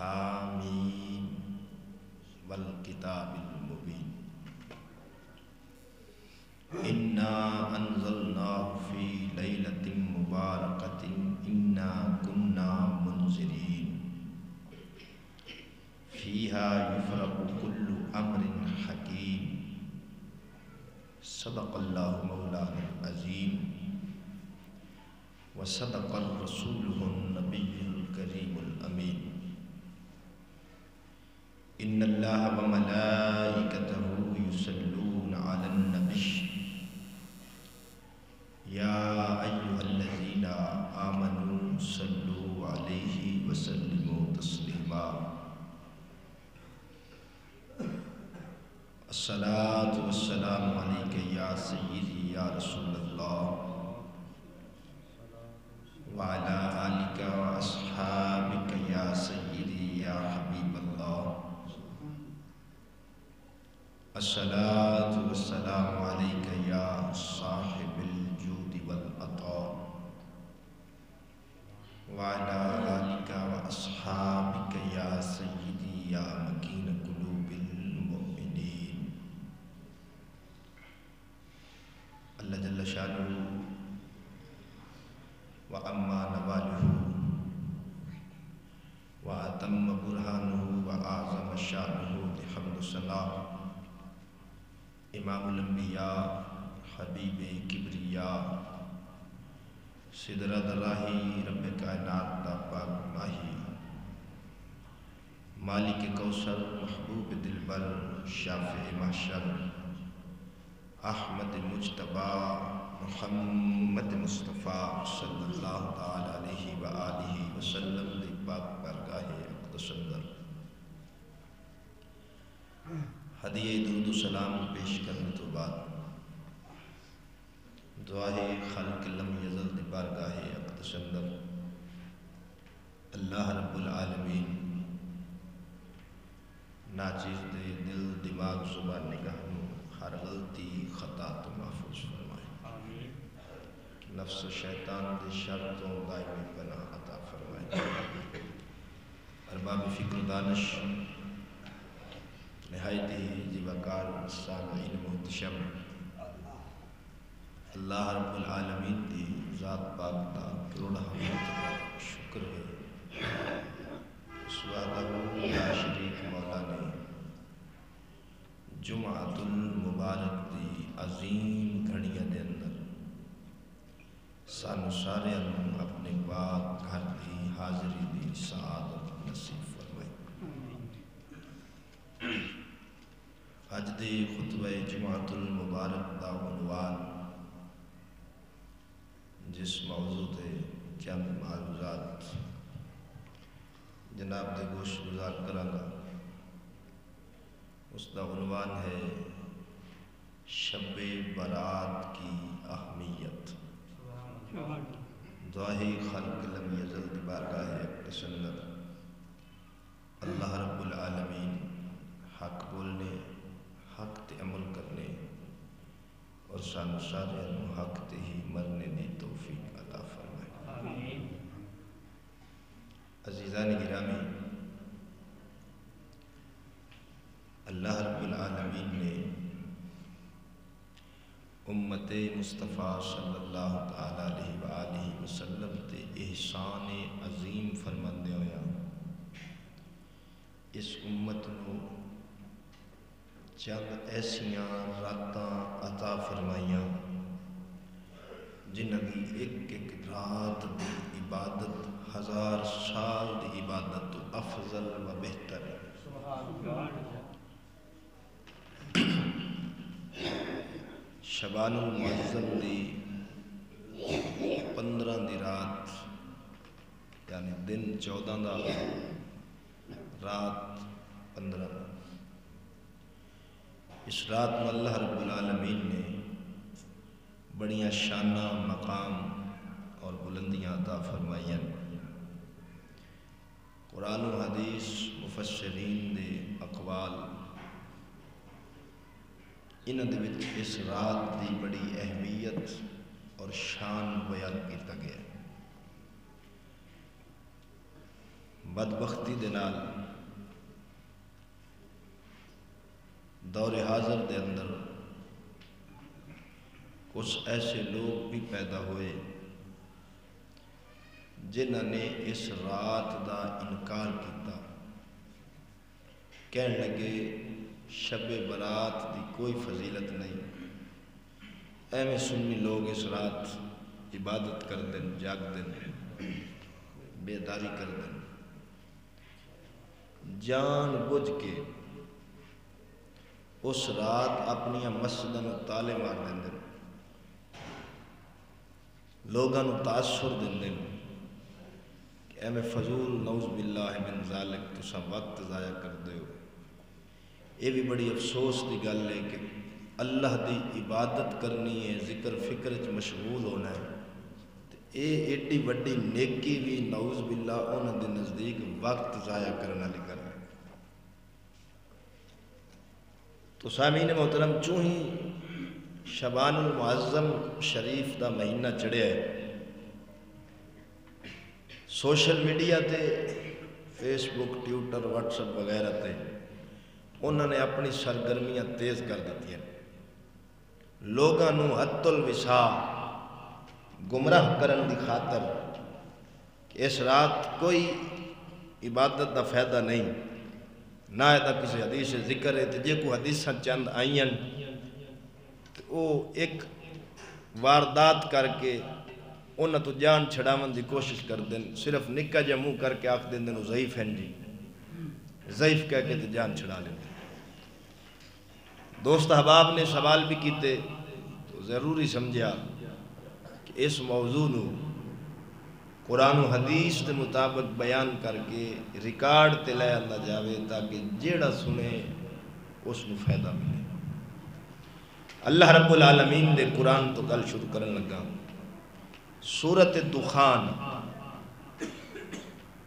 حامیم والکتاب المبین انا انزلناه فی لیلۃ مبارکۃ انا کنا منذرین فیہا یفرق کل امر حکیم صدق اللہ مولانا العظیم وصدق الرسول النبی الکریم الامین ان اللہ وملائکتہ یصلون علی النبی یا ایہا الذین آمنوا صلوا علیہ وسلموا تسلیما الصلاۃ والسلام علیک یا سیدی یا رسول اللہ وعلی آلک واصحابک یا سیدی یا حبیب اللہ الصلاۃ والسلام علیک یا صاحب الجود والعطاء وعلی آلک واصحابک یا سیدی یا مکین قلوب المؤمنین اللہ جل شانہ وَأَمَّا نَوَالُهُ وَأَتَمَّ بُرْهَانُهُ وَأَعْظَمَ شَأْنُهُ لِحَمْدُ ثَنَاء امام الانبیاء حبیب کبریا صدرت راہی رب کائنات دا پاک ماہی مالک کوثر محبوب دلبر شافع محشر احمد مجتبی محمد مصطفیٰ صلی اللہ تعالی علیہ وآلہ وسلم دی پاک بارگاہ اقدس اندر ہدیہ درود و سلام پیش کرنے تو بعد دعائے خالق لم یزل دی بارگاہ اقدس اندر اللہ رب العالمین ناچیز دے دل دماغ زبان نگاہ ہر غلطی خطا تو محفوظ فرمائے نفس شیطان دے شر تو دائمی پناہ عطا فرمائے ارباب فکر دانش نہایت ہی جیوکار سامعین محتشم اللہ رب العالمین دی ذات پاک دا کروڑ حمد شکر ہے سوادہ لا شریک مولا نے جمعۃ المبارک دی عظیم گھڑیاں دے اندر سانو سارے اپنے پاک گھر دی حاضری دی سعادت نصیب فرمائے اج دے خطبہ جمعۃ المبارک دا عنوان جس موضوع تے چند معروضات جناب دے گوش گزار کرانگا اس دا عنوان ہے شب برات کی اہمیت دعائے خالق لم یزل دی بارگاہ اقدس اندر اللہ رب العالمین حق بولنے حق تے عمل کرنے اور سانو سارے حق تے ہی مرنے دی توفیق عطا فرمائے عزیزان گرامی اللہ رب العالمین نے امت مصطفیٰ صلی اللہ تعالی علیہ وآلہ وسلم تے احسان عظیم فرماندے ہویا اس امت نو چند ایسیاں راتاں عطا فرمائیاں جنہ کی ایک ایک رات دی عبادت 1000 سال دی عبادت تو افضل و بہتر ہے شبان المعظم دی 15 دی رات یعنی دن 14 دا رات 15 دا اس رات میں اللہ رب العالمین نے بڑیاں شانہ مقام اور بلندیاں عطا فرمائیاں قرآن و حدیث مفسرین دے اقوال انہاں دے وچ اس رات دی بڑی اہمیت اور شان بیان کیتا گیا بدبختی دے نال دور حاضر دے اندر کچھ ایسے لوگ بھی پیدا ہوئے جنہوں نے اس رات دا انکار کیتا، کہنے لگے شب برات دی کوئی فضیلت نہیں، ایویں سنی لوگ اس رات عبادت کر دیں، جاگ دیں، بیداری کر دیں، جان بوجھ کے اس رات اپنی مسجدوں تالے مار دیں، لوگوں تاثر دیں کہ ایویں فضول نعوذ باللہ من ذالک تسا وقت ضائع کر دے ہو۔ یہ بھی بڑی افسوس کی گل ہے کہ اللہ دی عبادت کرنی ہے، ذکر فکر چ مشغول ہونا ہے، اے ایڈی وڈی نیکی بھی نعوذ باللہ انہاں دے نزدیک وقت ضائع کرنا لگا ہے۔ تو سامعین محترم، چوں ہی شعبان المعظم شریف دا مہینہ چڑھیا ہے، سوشل میڈیا تے فیس بک، ٹویٹر، واٹس ایپ وغیرہ تے انہوں نے اپنی سرگرمیاں تیز کر دیتی ہیں، لوگاں نو حد الوسع گمراہ کرن دی خاطر کہ اس رات کوئی عبادت دا فائدہ نہیں، نہ ایدہ کسی حدیث ذکر ہے، جے کو حدیثاں چند آئین تو وہ ایک واردات کر کے انہاں تو جان چھڑاون دی کوشش کر دیں، صرف نکا جا منہ کر کے آکھ دیں وہ ضعیف ہیں جی، ضعیف کہہ کے تو جان چھڑا لیں۔ دوست احباب نے سوال بھی کیتے تو ضروری سمجھا کہ اس موضوع نو قرآن و حدیث کے مطابق بیان کر کے ریکارڈ تے لے آندا جاوے تاکہ جیڑا سنے اس نو فائدہ ملے۔ اللہ رب العالمین دے قرآن تو کل شروع کرن لگا، سورۃ دخان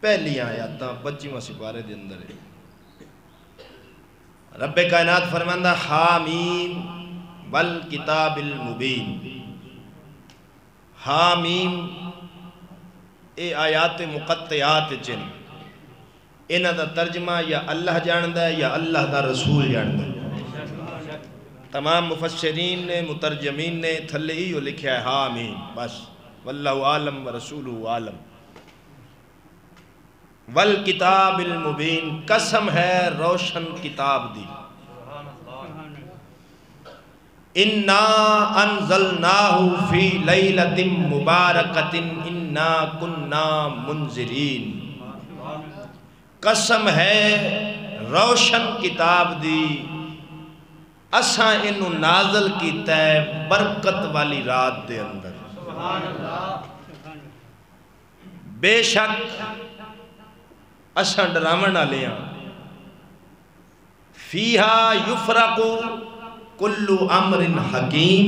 پہلی آیاتاں 25واں سپارے دے اندر ہے۔ رب کائنات فرماندہ حامیم والکتاب المبین، حامیم اے آیات مقطعات چن، انہاں دا ترجمہ یا اللہ جاندہ ہے یا اللہ دا رسول جاندہ ہے۔ تمام مفسرین نے، مترجمین نے تھلے ہی جو لکھا ہے حامیم، بس واللہ عالم ورسولہ عالم۔ والکتاب المبین، قسم ہے روشن کتاب دی، انا انزلناہ فی لیلۃ مبارکۃ انا کننا منذرین، قسم ہے روشن کتاب دی، اساں انو نازل کیتا ہے برکت والی رات دے اندر۔ بے شک اساں ڈراون والے ہاں، فیہا یفرق کل امر حکیم،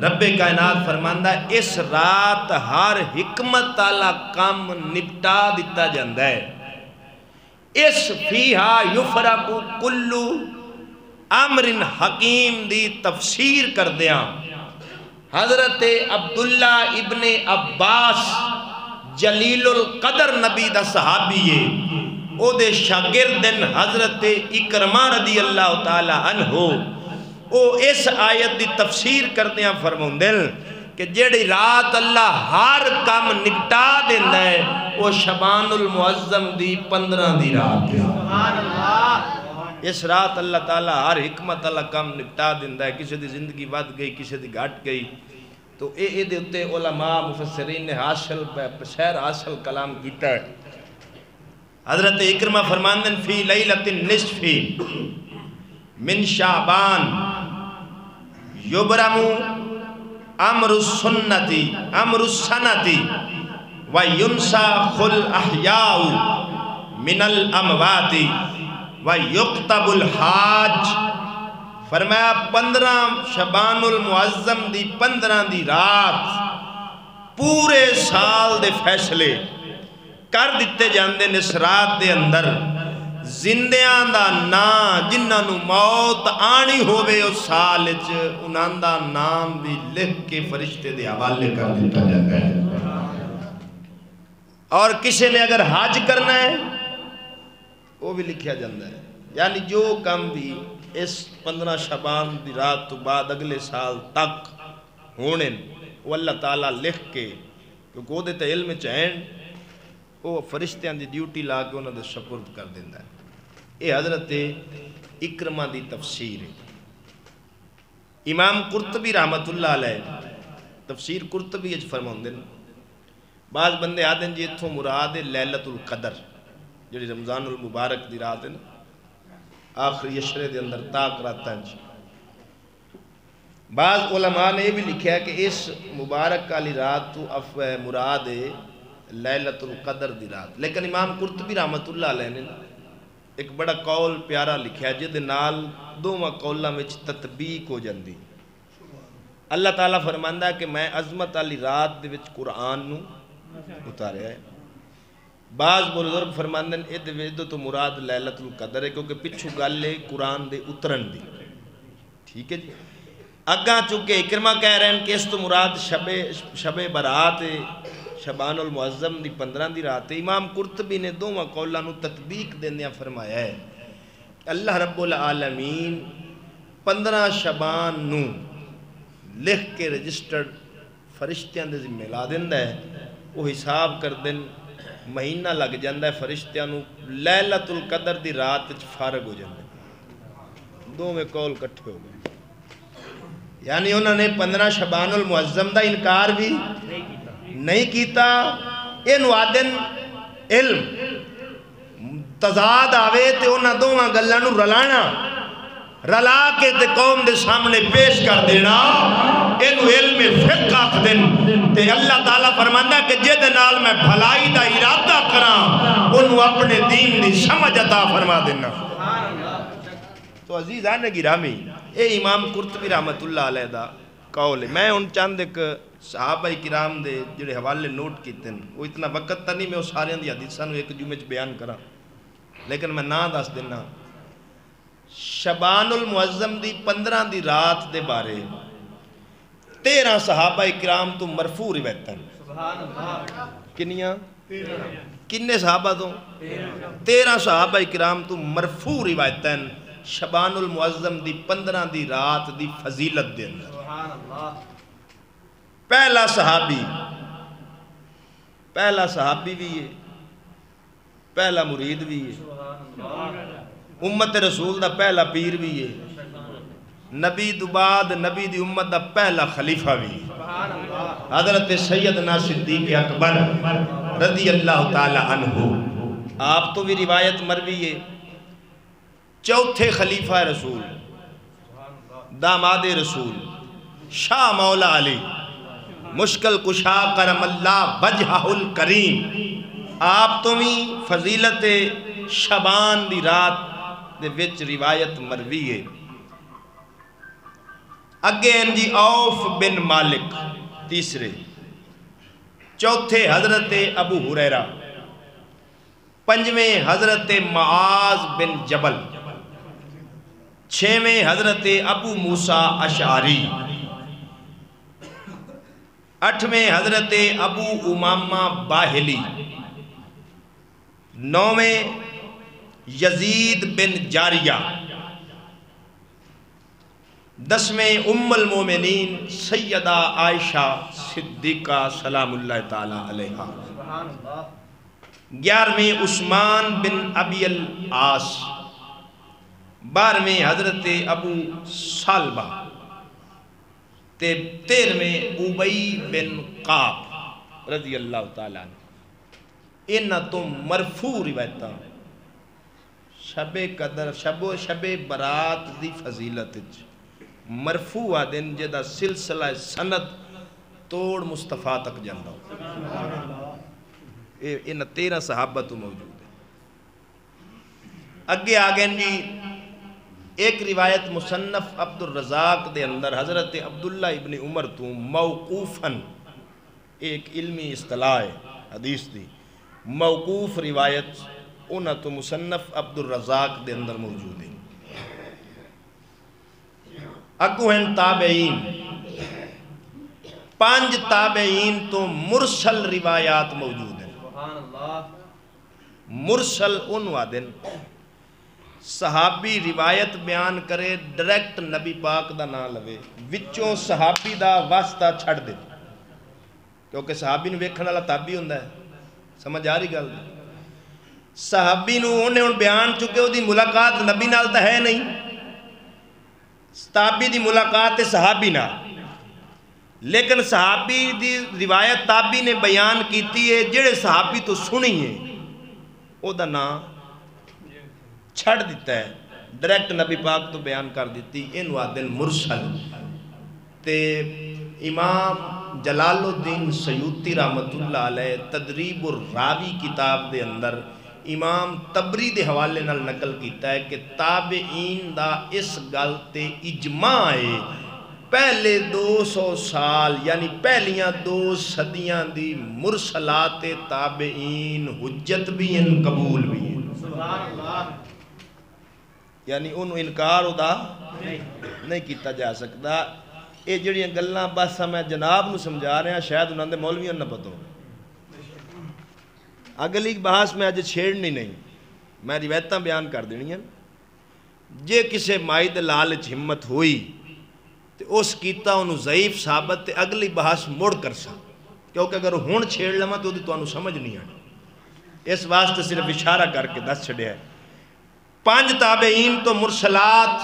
رب کائنات فرماندہ اس رات ہر حکمت والا کام نپٹا دیتا جاندہ ہے۔ اس فیہا یفرق کل امر حکیم دی تفسیر کر دیاں حضرت عبداللہ ابن عباس جلیل القدر نبی دا صحابی ہے، او دے شاگردن حضرت اکرمہ رضی اللہ تعالی عنہ، او اس آیت دی تفسیر کردیاں فرماندن کہ جیڑی رات اللہ ہر کام نپٹا دیندہ ہے وہ شعبان المعظم دی 15 دی رات ہے۔ اس رات اللہ تعالیٰ ہر حکمت اللہ کام نپٹا دیندہ ہے، کسی دی زندگی ود گئی، کسی دی گھٹ گئی، تو اے دے اتے علماء مفسرین نے حاصل شہر حاصل کلام کیتا ہے۔ حضرت اکرمہ فرماندن فی لیلۃ النصف من شعبان یبرم امر السنتی امر السنتی وینسخ الاحیاء من الاموات ویکتب الحاج، فرمایا 15 شعبان المعظم دی 15 دی رات پورے سال دے فیصلے کر دیتے جاندے اس رات دے اندر، زندیاں دا نام جنہاں نو موت آنی ہوئے اس سال انہاں دا نام بھی لکھ کے فرشتے دے حوالے کر دیتا جاتا ہے۔ اور کسی نے اگر حج کرنا ہے وہ بھی لکھیا جاندہ ہے. یعنی جو کم بھی اس 15 شعبان دی رات تو بعد اگلے سال تک ہونے وہ اللہ تعالیٰ لکھ کے کیونکہ وہ دیتے علم چین وہ فرشتیاں دی ڈیوٹی لا کے انہوں نے سپرد کر دیندہ ہے. یہ حضرت اکرمہ دی تفسیر ہے. امام قرطبی رحمت اللہ علیہ تفسیر قرطبی اج فرماؤں دن بعض بندے آدھیں جی اتھوں مراد لیلت القدر جڑی رمضان المبارک دی رات ہے نا آخری اشرے دے اندر تاک راتاں جی. بعض علماء نے یہ بھی لکھا ہے کہ اس مبارک کالی رات تو مراد لیلت القدر دی رات. لیکن امام قرطبی رحمت اللہ علیہ نے ایک بڑا قول پیارا لکھا ہے جدے نال دوواں قولاں وچ تطبیق ہو جاندی. اللہ تعالیٰ فرماندہ ہے کہ میں عظمت علی رات دے وچ قرآن نو اتارے ہے. بعض بزرگ فرماندے ہیں اے دے تو مراد لیلت القدر ہے کیونکہ پچھو گالے قرآن دے اترن دی. ٹھیک ہے جی. اگاں چونکہ اکرمہ کہہ رہے ہیں کہ اس تو مراد شب برات شبان المعظم دی 15 دی رات ہے. امام قرطبی نے دوواں قولاں نو تطبیق دیندیاں فرمایا ہے اللہ رب العالمین 15 شبان نو لکھ کے رجسٹرڈ فرشتیاں دے ذمہ لا دیندہ ہے. وہ حساب کر دن مہینہ لگ جاندہ ہے فرشتیاں نو لیلت القدر دی رات فارغ ہو جاندہ ہے. دو میں قول کٹھے ہو گئے. یعنی انہوں نے 15 شبان المعظم دا انکار بھی نہیں کیتا. انہوں آدن علم تضاد آوے تے انہوں دوواں گلانو رلانا رلا کے تے قوم دے سامنے پیش کر دینا انہوں علم فقہ آکھ دن تے اللہ تعالیٰ فرماندہ کہ جے نال میں بھلائی دا ارادہ کراں انہوں اپنے دین دی سمجھ عطا فرما دینا. تو عزیز آنے گرامی اے امام قرطبی رحمت اللہ علیہ دا قول ہے. میں ان چاند ایک صحابہ کرام دے جڑے حوالے نوٹ کیتے ہیں وہ اتنا وقت تا نہیں میں اس سارے دی حدیثاں نو ایک جمعے بیان کرا لیکن میں نہ دس دینا. شبان المعظم دی 15 دی رات دے بارے 13 صحابہ کرام تو مرفوع روایت ہیں. کنیاں کنے صحابہ تو 13 صحابہ کرام تو مرفوع روایت ہیں شبان المعظم دی 15 دی رات دی فضیلت دے اندر. پہلا صحابی بھی ہے پہلا مرید بھی ہے امت رسول دا پہلا پیر بھی ہے نبی تو بعد نبی دی امت دا پہلا خلیفہ بھی ہے حضرت سیدنا صدیق اکبر رضی اللہ تعالی عنہ. آپ تو بھی روایت مروی ہے چوتھے خلیفہ رسول داماد رسول شاہ مولا علی مشکل کشا کرم اللہ وجہہ الکریم. آپ تو بھی فضیلت شبان دی رات دے وچ روایت مروی ہے. اگے ہیں جی عوف بن مالک تیسرے. چوتھے حضرت ابو ہریرہ. پنجویں حضرت معاذ بن جبل. چھویں حضرت ابو موسیٰ اشعری. آٹھویں حضرت ابو امامہ باہلی. نویں یزید بن جاریہ. 10ویں ام المومنین سیدہ عائشہ صدیقہ سلام اللہ تعالی علیہا. 11ویں عثمان بن ابی العاص. 12ویں حضرت ابو سالبہ. 13ویں ابی بن قعب رضی اللہ تعالیٰ عنہ. انہاں تو مرفوع روایتاں شب قدر شب برات دی فضیلت مرفوع آدن جدا سلسلہ سند توڑ مصطفیٰ تک جاندہ ہو. انہاں 13 صحابہ تو موجود ہیں. اگے آگئن جی ایک روایت مصنف عبد الرزاق دے اندر حضرت عبداللہ ابن عمر تو موقوفاً ایک علمی اصطلاح ہے حدیث دی موقوف روایت انہاں تو مصنف عبد الرزاق دے اندر موجود ہے. اگو ہیں تابعین. 5 تابعین تو مرسل روایات موجود ہیں. مرسل ان وادن صحابی روایت بیان کرے ڈائریکٹ نبی پاک دا نام لوے وچوں صحابی دا واسطہ چھڑ دے کیونکہ صحابی نو ویکھن والا تابعی ہوندا ہے سمجھ آ رہی گل صحابی نو انہیں ان بیان چکے وہ دی ملاقات نبی نال تا ہے نہیں تابعی دی ملاقات صحابی نال لیکن صحابی دی روایت تابعی نے بیان کیتی ہے جڑے صحابی تو سنی ہے او دا نام چھڑ دیتا ہے ڈائریکٹ نبی پاک تو بیان کر دیتی ان وادن مرسل تے امام جلال الدین سیوطی رحمت اللہ علیہ تدریب الراوی کتاب دے اندر امام تبری دے حوالے نال نقل کیتا ہے کہ تابعین دا اس گل تے اجماع ہے پہلے 200 سال یعنی پہلیاں 2 صدیاں دی مرسلات تابعین حجت بھی ہیں قبول بھی ہیں سبحان اللہ یعنی انہوں انکار ہوتا نہیں کیتا جا سکتا یہ جڑیاں گلاں بس میں جناب نو سمجھا رہا شاید انہوں نے مولویوں نہ پتہ اگلی بحث میں آج چھیڑنی نہیں میں روایتاں بیان کر دینی ہیں جے کسے مائد لالچ ہمت ہوئی تو اس کیتا انہوں ضعیف ثابت تے اگلی بحث موڑ کر سا کیونکہ اگر ہون چھیڑ لما تو تو انہوں سمجھ نہیں آنی اس واسطے صرف اشارہ کر کے دس چھڑے ہے 5 تابعین تو مرسلات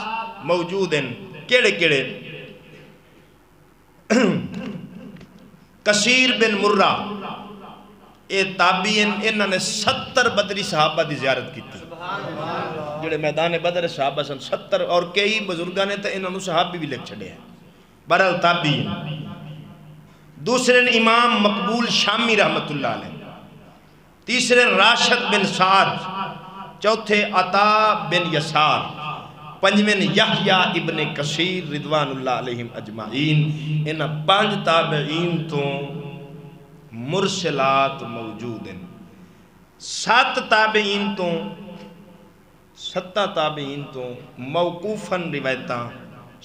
موجود ہیں کیڑے کیڑے کثیر بن مرہ اے تابعین انہوں نے 70 بدری صحابہ دی زیارت کی تھی جڑے میدان بدر صحابہ سن 70 اور کئی بزرگاں نے تو انہوں نے صحابی بھی لکھ چھڑے ہیں برحال تابعین دوسرے امام مقبول شامی رحمت اللہ علیہ تیسرے راشد بن سعد چوتھے عطا بن یسار پنجویں یحییٰ ابن کثیر رضوان اللہ علیہم اجمعین ان 5 تابعین تو مرسلات موجود ہیں 7 تابعین تو موقوفاً روایتاں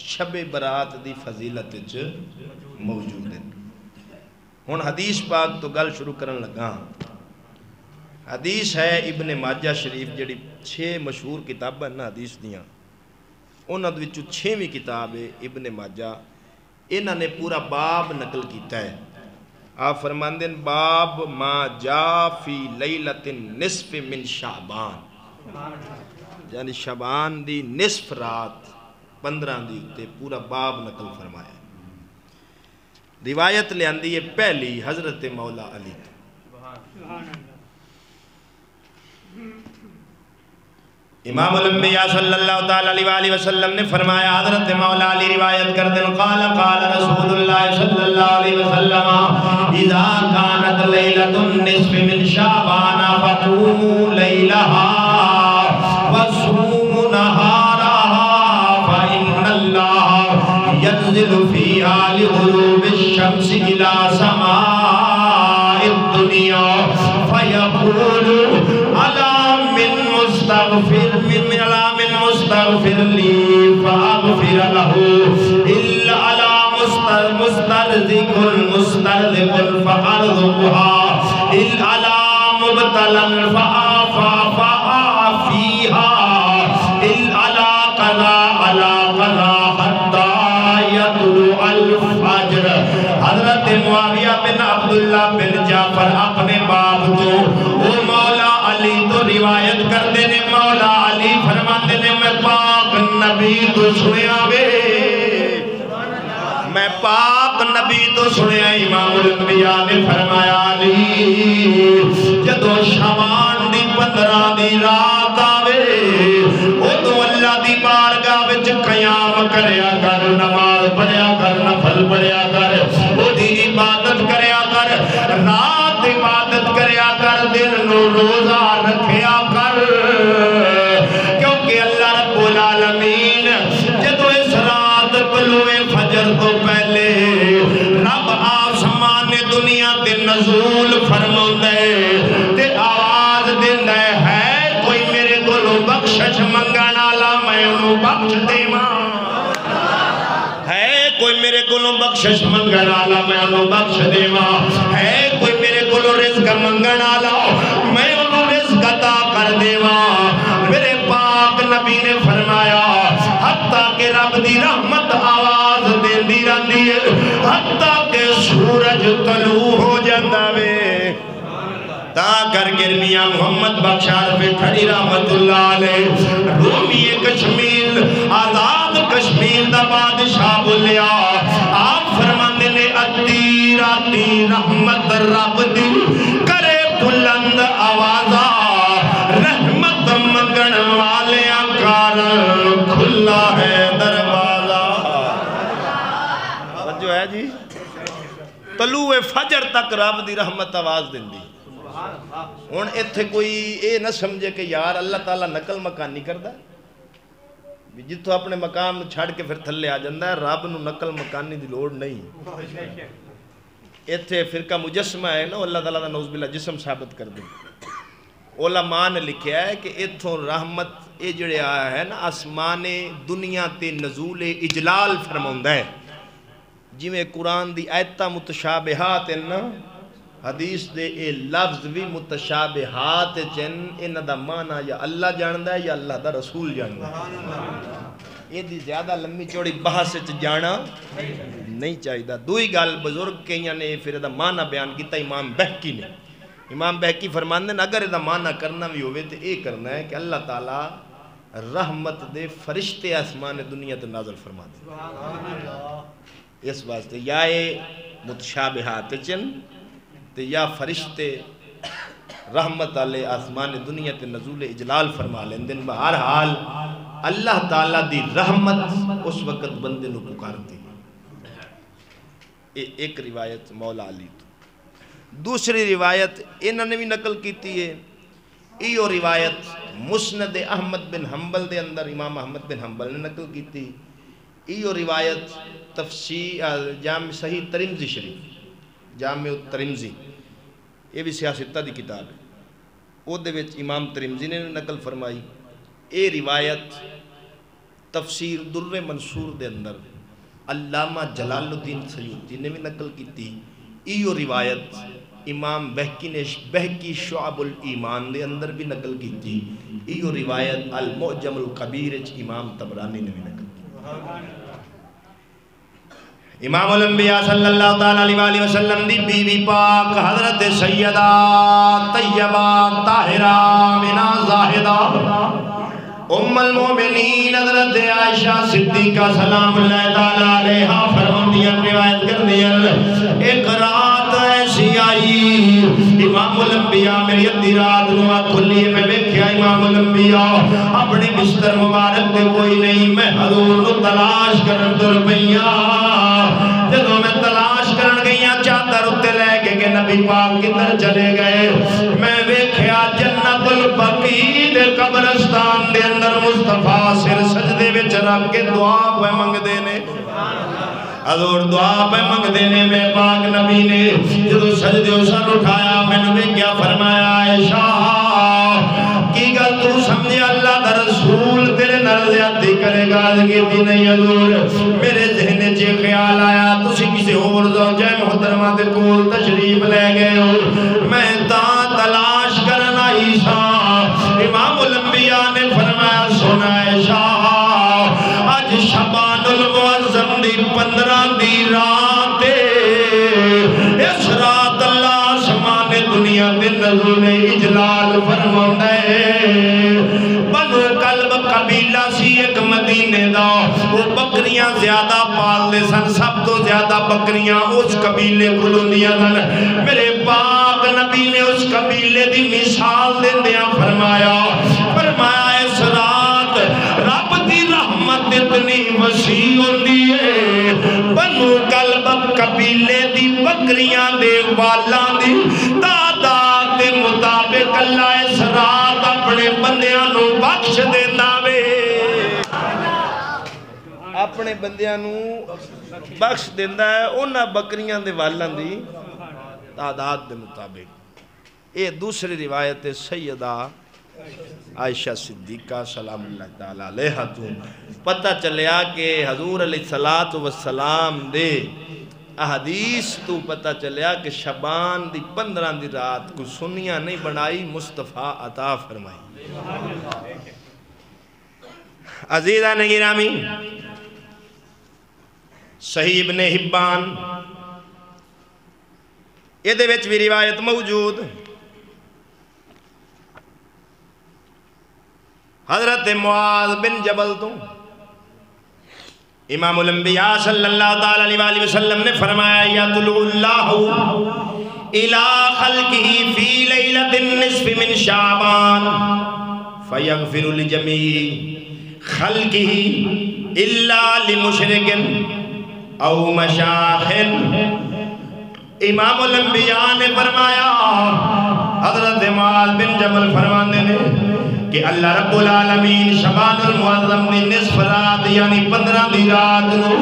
شب برات دی فضیلت موجود ہیں ہن حدیث پاک تو گل شروع کرن لگا حدیث ہے ابن ماجہ شریف جڑی 6 مشہور کتاباں نا حدیث دیاں انہاں دے وچوں 6ویں کتاب ہے ابن ماجہ انہاں نے پورا باب نقل کیتا ہے آپ فرماندے ہیں باب ما جا فی لیلۃ نصف من شعبان یعنی شعبان دی نصف رات 15 دی تے پورا باب نقل فرمایا روایت لے آندی ہے پہلی حضرت مولا علی امام الانبیاء صلی اللہ علیہ وآلہ وسلم نے فرمایا حضرت مولا علی روایت کر دیں قال رسول اللہ صلی اللہ علیہ وسلم اذا كانت لیلۃ النصف من شعبان فقوموا لیلہا وصوموا نہارہا فإن اللہ ينزل فيها لغروب الشمس إلى سماء الدنيا فيقول من مستغفر لي فأغفر له إلا على مسترزق فأرزقها إلا على مبتلا فآفيها إلا على قضا حتى يطلع الفجر حضرت معاویہ بن عبداللہ بن جعفر اپنے باپ تو وہ مولا علی تو روایت کرتے نے مولا علی فرماتے نے میں پاک نبی تو سنیا وے میں پاک نبی تو سنیا امام الانبیاء نے فرمایا علی جدو شعبان دی 15 دی رات آوے او تو اللہ دی بارگاہ وچ قیام کریا کر نماز پڑھیا کر نفل پڑھیا کر او دی عبادت کریا کر رات عبادت کریا کر دن نو روزہ رکھیا کر کیونکہ اللہ رب العالمین جدو اس رات طلوع فجر تو پہلے رب آسمان دنیا تے نزول فرماندے تے آواز دیندا ہے کوئی میرے کولوں بخشش منگن والا میں انہوں بخش دیواں ہے کوئی میرے کولوں بخشش منگن والا میں انہوں بخش دیواں ہے کوئی میرے کولوں رزق منگن والا کر کے میاں محمد بخش عارف کھڑی رحمت اللہ علیہ رومی کشمیر آزاد کشمیر دا بادشاہ بولیا آپ فرماندے نے ادی راتی رحمت رب دی کرے بلند آوازہ رحمت منگن والے کارن کھلا ہے دروازہ جو ہے جی طلوع فجر تک رب دی رحمت آواز دن دی ہون ایتھے کوئی اے نہ سمجھے کہ یار اللہ تعالیٰ نقل مکان نہیں کردا جتوں اپنے مقام چھڑ کے پھر تھلے آ جاندہ ہے رب نو نقل مکانی دی لوڑ نہیں ایتھے فرقہ مجسمہ ہے نا اللہ تعالیٰ دا نعوذ باللہ جسم ثابت کر دیں علماء نے لکھیا ہے کہ ایتھوں رحمت اے جڑے آیا ہے نا آسمان دنیا تے نزول اجلال فرماؤندہ ہے جی میں قرآن دی آیتہ متشابہات ہیں نا حدیث دے اے لفظ بھی متشابہات چن انہ دا معنی یا اللہ جاندہ ہے یا اللہ دا رسول جاندہ ہے یہ دی زیادہ لمبی چوڑی بحث جانا نہیں چاہیے دا دوئی گال بزرگ کہیاں نے پھر دا معنی بیان کیتا امام بہکی نے امام بہکی فرماندے ہیں اگر دا معنی کرنا بھی ہوئے تو اے کرنا ہے کہ اللہ تعالیٰ رحمت دے فرشتے آسمان دنیا تے نازل فرما دے اس واسطے یا اے متشابہات چن تے یا فرشتے رحمت علیہ آسمان دنیا تے نزول اجلال فرما لیں دن بہر حال اللہ تعالیٰ دی رحمت اس وقت بندے نو پکارتی ایک روایت مولا علی تو دوسری روایت انہوں نے بھی نقل کیتی ہے ایو روایت مسند احمد بن حنبل دے اندر امام احمد بن حنبل نے نقل کیتی ایو روایت تفسیر جامع صحیح ترمذی شریف جامع ترمذی یہ بھی سیاستہ دی کتاب ہے او دے وچ امام ترمذی نے نقل فرمائی اے روایت تفسیر در منصور دے اندر علامہ جلال الدین سیوطی نے بھی نقل کیتی ایو روایت امام بہکی نے بہکی شعب الایمان دے اندر بھی نقل کیتی ایو روایت المعجم الکبیر امام طبرانی نے بھی نقل کی امام الانبیاء صلی اللہ تعالیٰ علیہ وسلم دی بی بی پاک حضرت سیدہ طیبہ طاہرہ منہ زاہدہ ام المومنین حضرت عائشہ صدیقہ سلام اللہ تعالیٰ علیہ فرماندیاں روایت کر دیا ایک رات ایسی آئی امام الانبیاء میری ادھی رات نوا کھلی میں بیکھیا امام الانبیاء اپنے بستر مبارک دے کوئی نہیں میں حضور نو تلاش کرن در پئیاں جدوں میں تلاش کرن گئیاں چادر اتے لے کے کہ نبی پاک کدھر چلے گئے میں بیکھیا جنت البقیع دے قبرستان دے اندر مصطفیٰ سر سجدے وچ رکھ کے دعا پہ منگ دینے حضور دعا پہ منگ دینے میں پاک نبی نے جدو سجدے سر اٹھایا میں نے کیا فرمایا عائشہ کی گل تو سمجھے اللہ دا رسول تیرے نرزیاتی کرے گا آدھگیتی نہیں حضور میرے ذہن چے خیال آیا تسی کسی اور زوجہ محترمہ دے کول تشریف لے گئے ہو میں تا تلاش کرنا عیسیٰ امام الانبیاء نے فرمایا سنا عائشہ آج شبان المعظم دی 15 دی رات اس رات اللہ آسمان دنیا دے نزول اجلال فرماؤں ہے بنو کلب قبیلہ سی ایک مدینے دا وہ بکریاں زیادہ پال دے سن سب تو زیادہ بکریاں اس قبیلے کھلوں دیا سن میرے پاک نبی نے اس قبیلے دی مثال دے دیا فرمایا اس رات رب دی رحمت اتنی وسیع ہوندی ہے بنو کلب قبیلے دی بکریاں دے والاں دی تعداد دے مطابق اللہ اس رات اپنے بندیاں نو بخش دیندا وے اپنے بندیاں نو بخش دیندا ہے انہاں بکریاں دے والاں دی تعداد دے مطابق یہ دوسری روایت سیدہ عائشہ صدیقہ سلام اللہ تعالیٰ علیہ تو پتہ چلیا کہ حضور علیہ السلام دے احادیث تو پتہ چلیا کہ شبان دی 15 دی رات کو سنیاں نہیں بنائی مصطفیٰ عطا فرمائی عزیزہ نگرامی صحیح ابن حبان یہ دے وچ بھی روایت موجود حضرت معاذ بن جبل تو امام الانبیاء صلی اللہ تعالی علیہ وآلہ وسلم نے فرمایا یطلع اللہ الى خلقہ فی لیلۃ النصف من شعبان فیغفر لجمیع خلقہ الا لمشرک او مشاخ۔ امام الانبیاء نے فرمایا، حضرت معاذ بن جبل فرماندے نے کہ اللہ رب العالمین شبان المعظم دی نصف رات یعنی 15 دی رات نو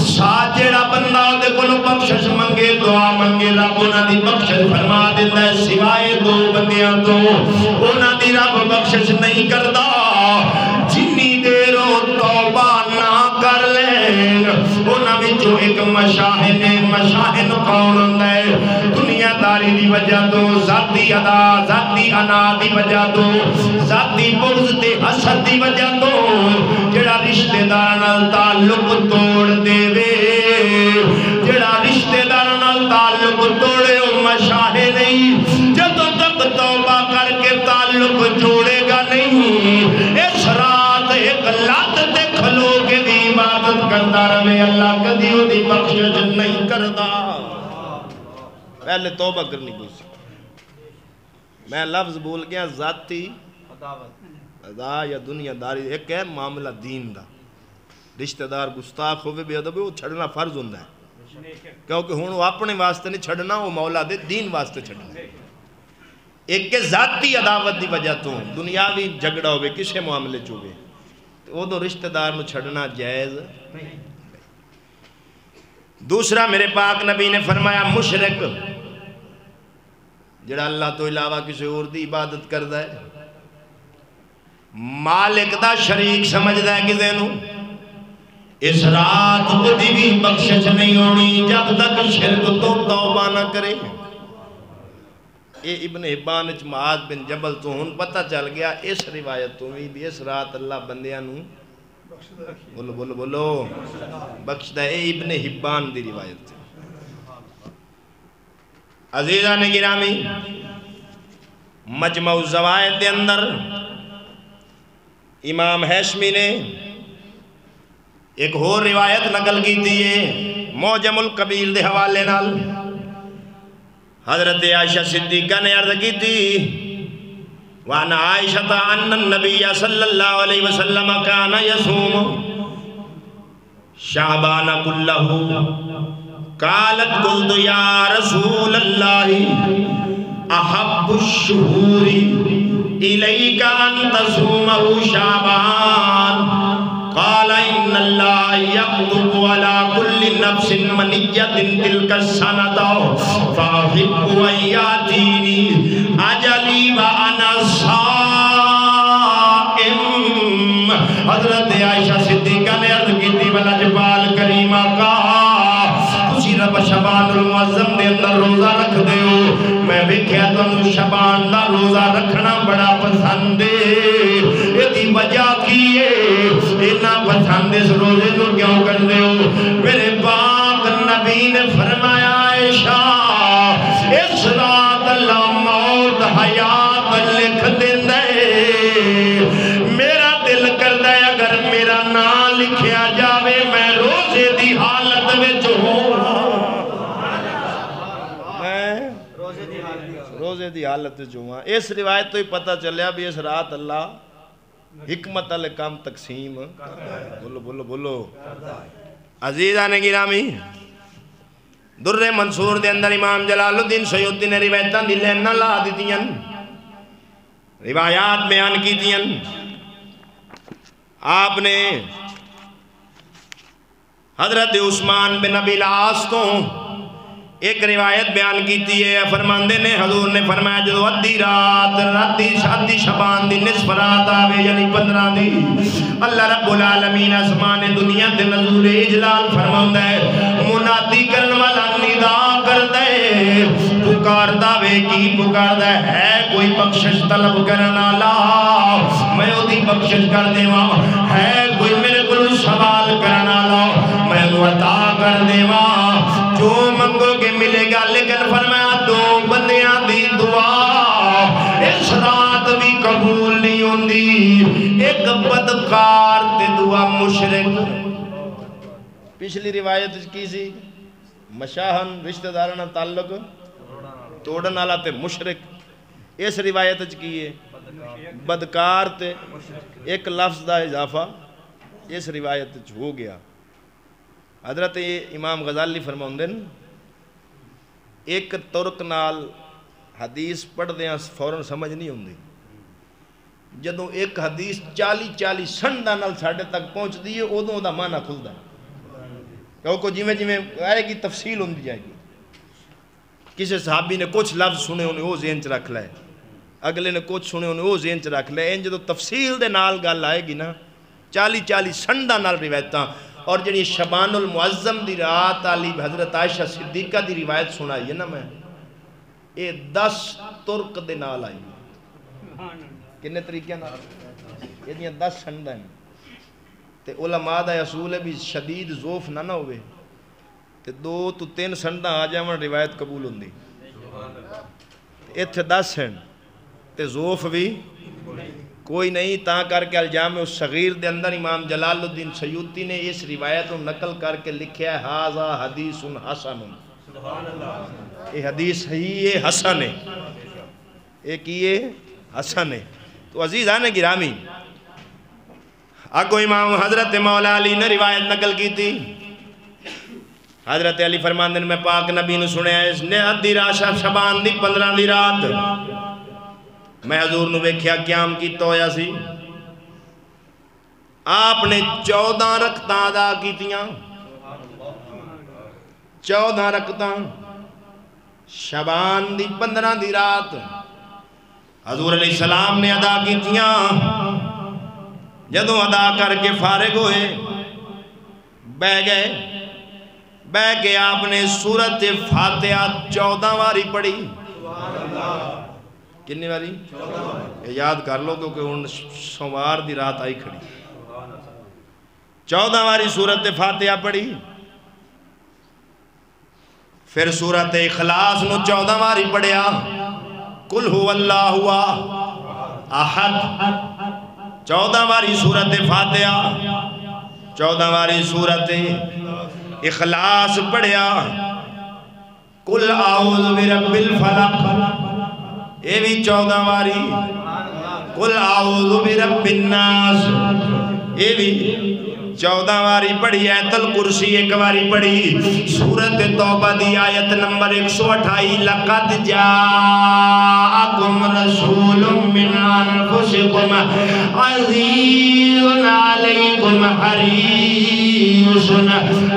ساجڑا بندہ دے کلو بخشش منگے دعا منگے رب انہاں دی بخشش فرما دیتا ہے، سوائے 2 بندیاں تو انہاں دی رب بخشش نہیں کردا۔ جنی دیروں توبہ نہ کر لیں انہاں وچوں ایک مشاہن کون ہوندا ہے؟ دنیا داری دی وجہ تو، ذاتی ادا ذاتی انا دی وجہ تو، ذاتی بغض تے حسد دی وجہ تو جڑا رشتہ دار نال تعلق توڑ دے وے، جڑا رشتہ دار نال تعلق توڑے او مشاہے نہیں، جدوں تک توبہ کر کے تعلق جوڑے گا نہیں، اس رات ایک لات تے کھلو کے دی عبادت کرتا رہے اللہ کدی او دی بخشش نہیں کردا۔ پہلے توبہ کرنی پوسی، میں لفظ بول گیا ذاتی ادا یا دنیا داری، ایک ہے معاملہ دین دا، رشتہ دار گستاخ ہوئے بے ادب وہ چھڑنا فرض ہوندہ ہے، کیونکہ ہون وہ اپنے واسطے نہیں چھڑنا، وہ مولا دے دین واسطے چھڑنا۔ ایک کے ذاتی عداوت دی وجہ تو دنیاوی جھگڑا ہوئے کسے معاملے چوئے وہ دو رشتہ دار نو چھڑنا جائز نہیں۔ دوسرا میرے پاک نبی نے فرمایا مشرک جڑا اللہ تو علاوہ کسی اور دی عبادت کردہ ہے، مالک دا شریک سمجھدہ ہے کسے نو، اس رات کو دی بھی بخشش نہیں ہونی جب تک شرک تو توبہ نہ کرے۔ اے ابن حبان اچ معاذ بن جبل تو ہن پتہ چل گیا اس روایت تو بھی اس رات اللہ بندیاں نو بولو بولو بولو بخشدہ ہے، ابن حبان دی روایت تھی۔ عزیزان گرامی مجمع الزوائد دے اندر امام حیشمی نے ایک اور روایت نقل کی تھی معجم الکبیر دے حوالے نال، حضرت عائشہ صدیقہ نے عرض کی تھی وَأَنَا عَائِشَةَ أَنَّ النَّبِيَّ صلی اللہ علیہ وسلم كَانَ يَصُومُ شعبان كُلَّهُ قالت قلت یا رسول اللہ احب الشہور الیک ان تصومه شعبان قال ان اللہ یکتب علی کل نفس منیت تلک السنة فاحب ان یاتینی اجلی وانا صائم۔ حضرت عائشہ صدیقہ نے عرض کی تھی ولجبال کریمہ کا رب شبان المعظم دے اندر روزہ رکھ دے ہو، میں ویکھیا تانوں شبان دا روزہ رکھنا بڑا پسند ہے، ایدی وجہ کی ہے اینا پسند اس روزے کو کیوں کر دے ہو؟ میرے پاک نبی نے فرمایا عائشہ اس رات اللہ موت حیات لکھ دے دے، میرا دل کر دے اگر میرا نام لکھیا جاوے میں روزے دی حالت میں جو ہوں، روزے دی حالت جو ہوں۔ اس روایت تو ہی پتہ چلیا بھی اس رات اللہ حکمت علی کام تقسیم بولو بولو بولو۔ عزیزان گرامی در منصور دے اندر امام جلال الدین سیوطی نے روایتاں دی لہنہ لا دیتیاں، روایات بیان کی دیاں۔ آپ نے حضرت عثمان بن ابی العاص تو ایک روایت بیان کیتی ہے، فرماندے نے حضور نے فرمایا جو ادھی رات شادی شبان دی نصف رات آوے یعنی 15 دی اللہ رب العالمین آسمان دنیا دے نزول اجلال فرماندہ ہے، منادی کرن والا ندا کر دے، پکار داوے کی پکار دے ہے کوئی بخشش طلب کرنا لا میں او دی بخشش کر دے ماں، ہے کوئی میرے کل سوال کرنا لا میں انہوں عطا کر دے ماں، جو منگو کے ملے گا۔ لیکن فرمایا 2 بندیاں دی دعا اس رات بھی قبول نہیں ہوندی، بدکار تے دعا مشرک. پچھلی روایت کی سی مشاہن رشتہ دارانہ تعلق توڑن والا تے مشرک. اس روایت کی ہے بدکار تے ایک لفظ دا اضافہ اس روایت ہو گیا. حضرت امام غزالی فرماؤندے ایک ترک نال حدیث پڑھ دیاں فوراں سمجھ نہیں ہوندی. جدوں ایک حدیث 40 سنداں نال ساڈے تک پہنچ دی ہے ادوں دا معنی کھلدا ہے. کیونکہ جویں جویں آئے گی تفصیل ہوندی جائے گی. کسی صحابی نے کچھ لفظ سنے انہیں وہ ذہن چ رکھ لائے, اگلے نے کچھ سنے انہیں وہ ذہن چ رکھ لائے. ان جدوں تفصیل دے نال گل آئے گی نا 40 سنداں نال روایتاں. اور جنہی شبان المعظم دی رات علی حضرت عائشہ صدیقہ دی روایت سنائی ہے نا میں یہ 10 ترک دے نال آئی. کنے طریقے نال یہ دیاں 10 سنداں ہیں. تے علماء دا اصول ہے بھی شدید ضعف نہ ہوئے تے 2 تو 3 سنداں آ جاون روایت قبول ہوندی. ایتھے 10 ہیں تے ضعف بھی کوئی نہیں. تاں کر کے الجامع الصغیر دے اندر امام جلال الدین سیوطی نے اس روایت کو نقل کر کے لکھیا ہے ھذا حدیث حسن. یہ حدیث صحیح حسن ہے. یہ کی ہے حسن ہے. تو عزیزان گرامی اگو امام حضرت مولا علی نے روایت نقل کی تھی. حضرت علی فرماندے میں پاک نبی نے سنیا اس نے ادھی راشا شبان دی 15 دی رات میں حضور نو ویکھیا قیام کیتا ہویا سی. آپ نے 14 رکعتاں ادا کیتیاں. 14 رکعتاں شبان دی 15 دی رات حضور علیہ السلام نے ادا کیتیاں. جدوں ادا کر کے فارغ ہوئے بہ گئے. بہ کے آپ نے سورت فاتحہ 14 واری پڑھی. کنی واری؟ یاد کر لو کیونکہ ان سوار دی رات آئی کھڑی. 14 واری سورت فاتحہ پڑھی. پھر سورت اخلاص نو 14 واری پڑھیا. قل هو اللہ احد 14 واری سورت فاتحہ. 14 واری سورت اخلاص پڑھیا. قل اعوذ برب الفلق اے بھی 14 واری. قل اعوذ برب الناس اے بھی 14 واری پڑھی. آیت الکرسی 1 واری پڑھی. سورت توبہ دی آیت نمبر 128 لقد جاءکم رسول من انفسکم عزیز علیکم حریص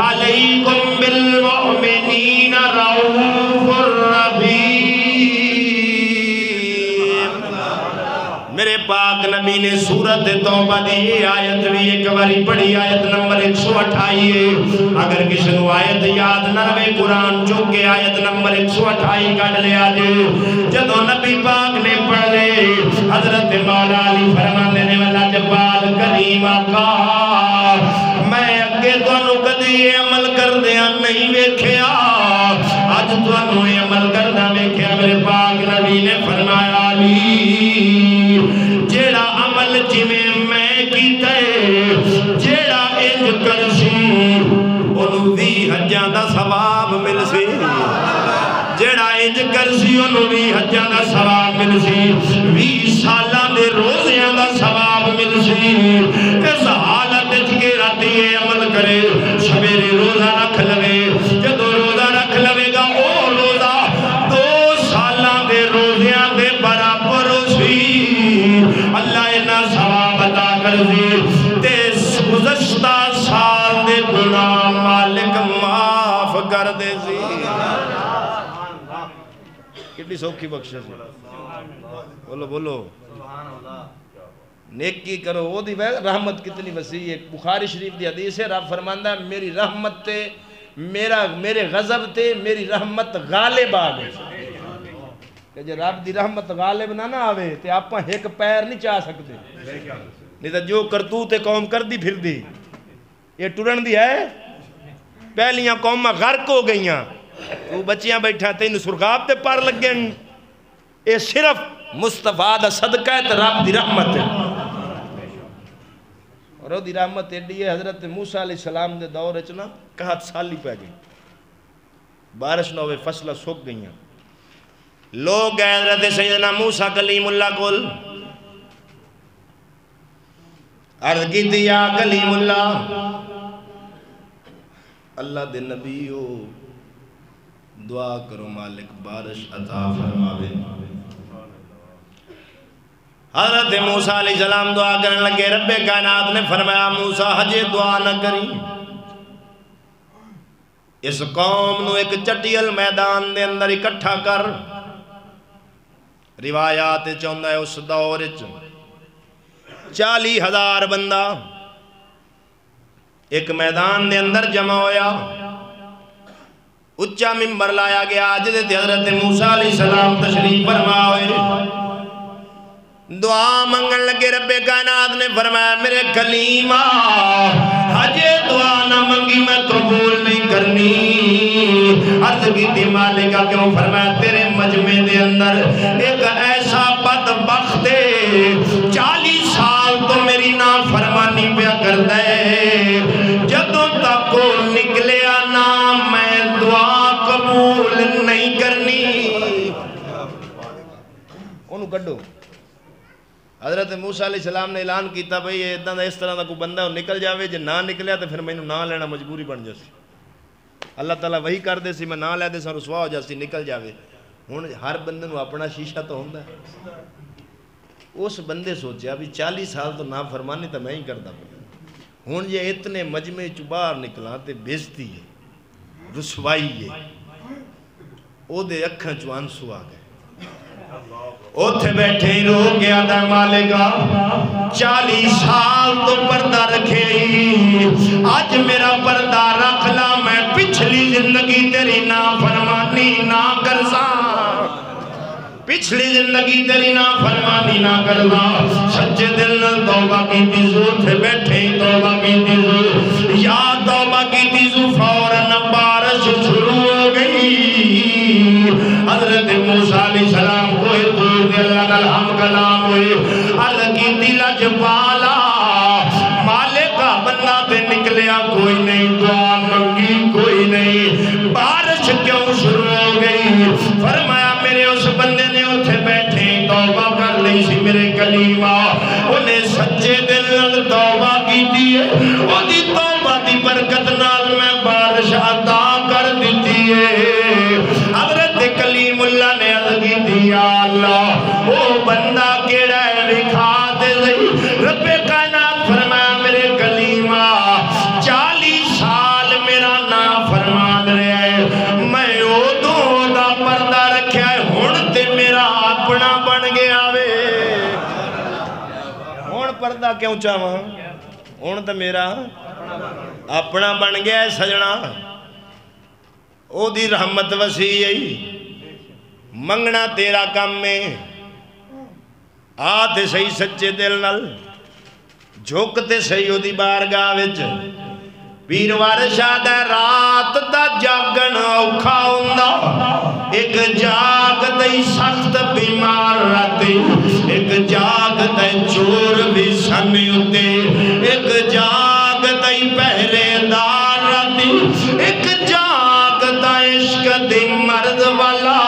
علیکم بالمؤمنین رؤوف الرحیم. میرے پاک نبی نے سورت توبہ دی آیت بھی 1 واری پڑھی. آیت نمبر 128. اگر کسی نو آیت یاد نہ رہے قرآن چونکہ آیت نمبر 128 کٹ لیا جے. جدو نبی پاک نے پڑھ لے حضرت مولا علی فرماندے نے والا جبال کریم آقا میں اگے تو انو کدی عمل کر دیا نہیں ویکھیا آج تو انو عمل کرنا ویکھیا. میرے پاک نبی نے فرمایا علی جیڑا عمل جویں میں کیتا ہے جیڑا انج کرسی انہوں 20 حجاں دا ثواب مل سی. جیڑا انج کرسی انہوں 20 حجاں دا ثواب مل سی. 20 سالاں دے روزیاں دا ثواب مل سی. اس حالت کے راتی عمل کرے سویرے روزہ رکھ لوے. جدو روزہ رکھ لوے گا او روزہ 2 سالاں دے روزیاں دے برابر سی. اللہ انہا ثواب عطا کر دی تے گزشتہ سال دے گناہ مالک معاف کر دے سی. کتنی سوکھی بخشش ہے. بولو بولو نیکی کرو وہ دی رحمت کتنی وسیع ہے. بخاری شریف دی حدیث ہے رب فرماندہ ہے میری رحمت تے میرے غضب تے میری رحمت غالب آ گئی. کہ جے رب دی رحمت غالب نہ آوے تے آپاں ایک پیر نہیں چاہ سکتے. نہیں تو جو کرتوت قوم کر دی پھر دی یہ ٹرن دی ہے. پہلیاں قوماں غرق ہو گئیاں تو بچیاں بیٹھا تین سرخاب تے پار لگ گئے. یہ صرف مصطفیٰ دا صدقہ ہے تے رب دی رحمت ہے. اور وہ دی رحمت ایڈی ہے حضرت موسیٰ علیہ السلام دے دور اچنا 61 سال ہی پہ گئی بارش نہ ہوئے فصلہ سوک گئیاں لوگ گئے حضرت سیدنا موسیٰ کلیم اللہ کول عرض کی تھی یا کلیم اللہ اللہ دے نبی ہو دعا کرو مالک بارش عطا فرماوے حضرت موسیٰ علیہ السلام دعا کرنے لگے رب کائنات نے فرمایا موسیٰ ہجے دعا نہ کری اس قوم نو ایک چٹیل میدان دے اندر اکٹھا کر روایات چاہتا ہے اس دور 40,000 بندہ ایک میدان دے اندر جمع ہویا اچھا ممبر لایا گیا حضرت موسیٰ علیہ السلام تشریف فرما ہوئے دعا منگن لگے رب کائنات نے فرمایا میرے کلیمہ ہجے دعا نہ منگی میں قبول نہیں کرنی عرض کی تھی مالکہ کیوں فرمایا تیرے مجمع دے اندر ایک ایسا بدبخت 40 سال تو میری نافرمانی پیا کر دے جدوں تک کو نکلیا نا میں دعا قبول نہیں کرنی انہوں کڈو حضرت موسیٰ علیہ السلام نے اعلان کیتا بھئی اس طرح دا کوئی بندہ نکل جاوے جے نہ نکلیا تو پھر میں نہ لینا مجبوری بن جاسی اللہ تعالیٰ وہی کر دے سی میں نہ لے دے سا رسوا ہو جاسی نکل جاوے ہون ہر بندے نو اپنا شیشہ تو ہوندہ ہے اس بندے سوچیا بھی 40 سال تو نہ فرمانی تو میں ہی کردہ ہون یہ اتنے مجمع چبار نکلا تے بیزتی ہے رسوائی ہے او دے اکھاں چوان سو آگئے اوتھے بیٹھے ہی رو گیا دا مالکہ 40 سال تو پردہ رکھے ہی آج میرا پردہ رکھ لا میں پچھلی زندگی تیری نافرمانی نہ کرزا پچھلی زندگی تیری نافرمانی نہ کرزا سچے دل نل توبہ کی تیزو تھے بیٹھے ہی توبہ کی تیزو یا توبہ کی تیزو فوراً بارش شروع ہو گئی حضرت موسیٰ علیہ السلام کوئی دور دے اللہ الحم کلام ہوئے عرض کی دل جبالا مالکہ بندہ تے نکلیا کوئی نہیں دعا منگی کوئی نہیں بارش کیوں شروع ہو گئی فرمایا میرے اس بندے نے اتھے بیٹھے توبہ کر لی سی میرے کلیمہ انہیں سچے دل توبہ کی دیئے وہ دی توبہ دی برکت نال میں بارش عطا کر دیتی ہے حضرت کلیم اللہ نے عرض کی دیا اللہ وہ بندہ کیڑا ہے لکھا دے زہی رب کائنات فرمایا میرے کلیمہ 40 سال میرا نام فرمان رہے ہیں میں او دو دا پردہ رکھیا ہے ہون تے میرا اپنا بن گیا وے ہون پردہ کیوں چاہاں ہون تے میرا اپنا بن گیا ہے سجنا او دی رحمت وسیع منگنا تیرا کام میں آتے صحیح سچے دل نل جھوکتے صحیح او دی بارگاہ وچ پیروار شاد رات دا جاگن اوکھا ہوندا ایک جاگ دئی سخت بیمار راتی ایک جاگ دئی چور بھی سمی ہوتے ایک جاگ دئی پہرے دار راتی ایک جاگ دئی عشق دی مرد والا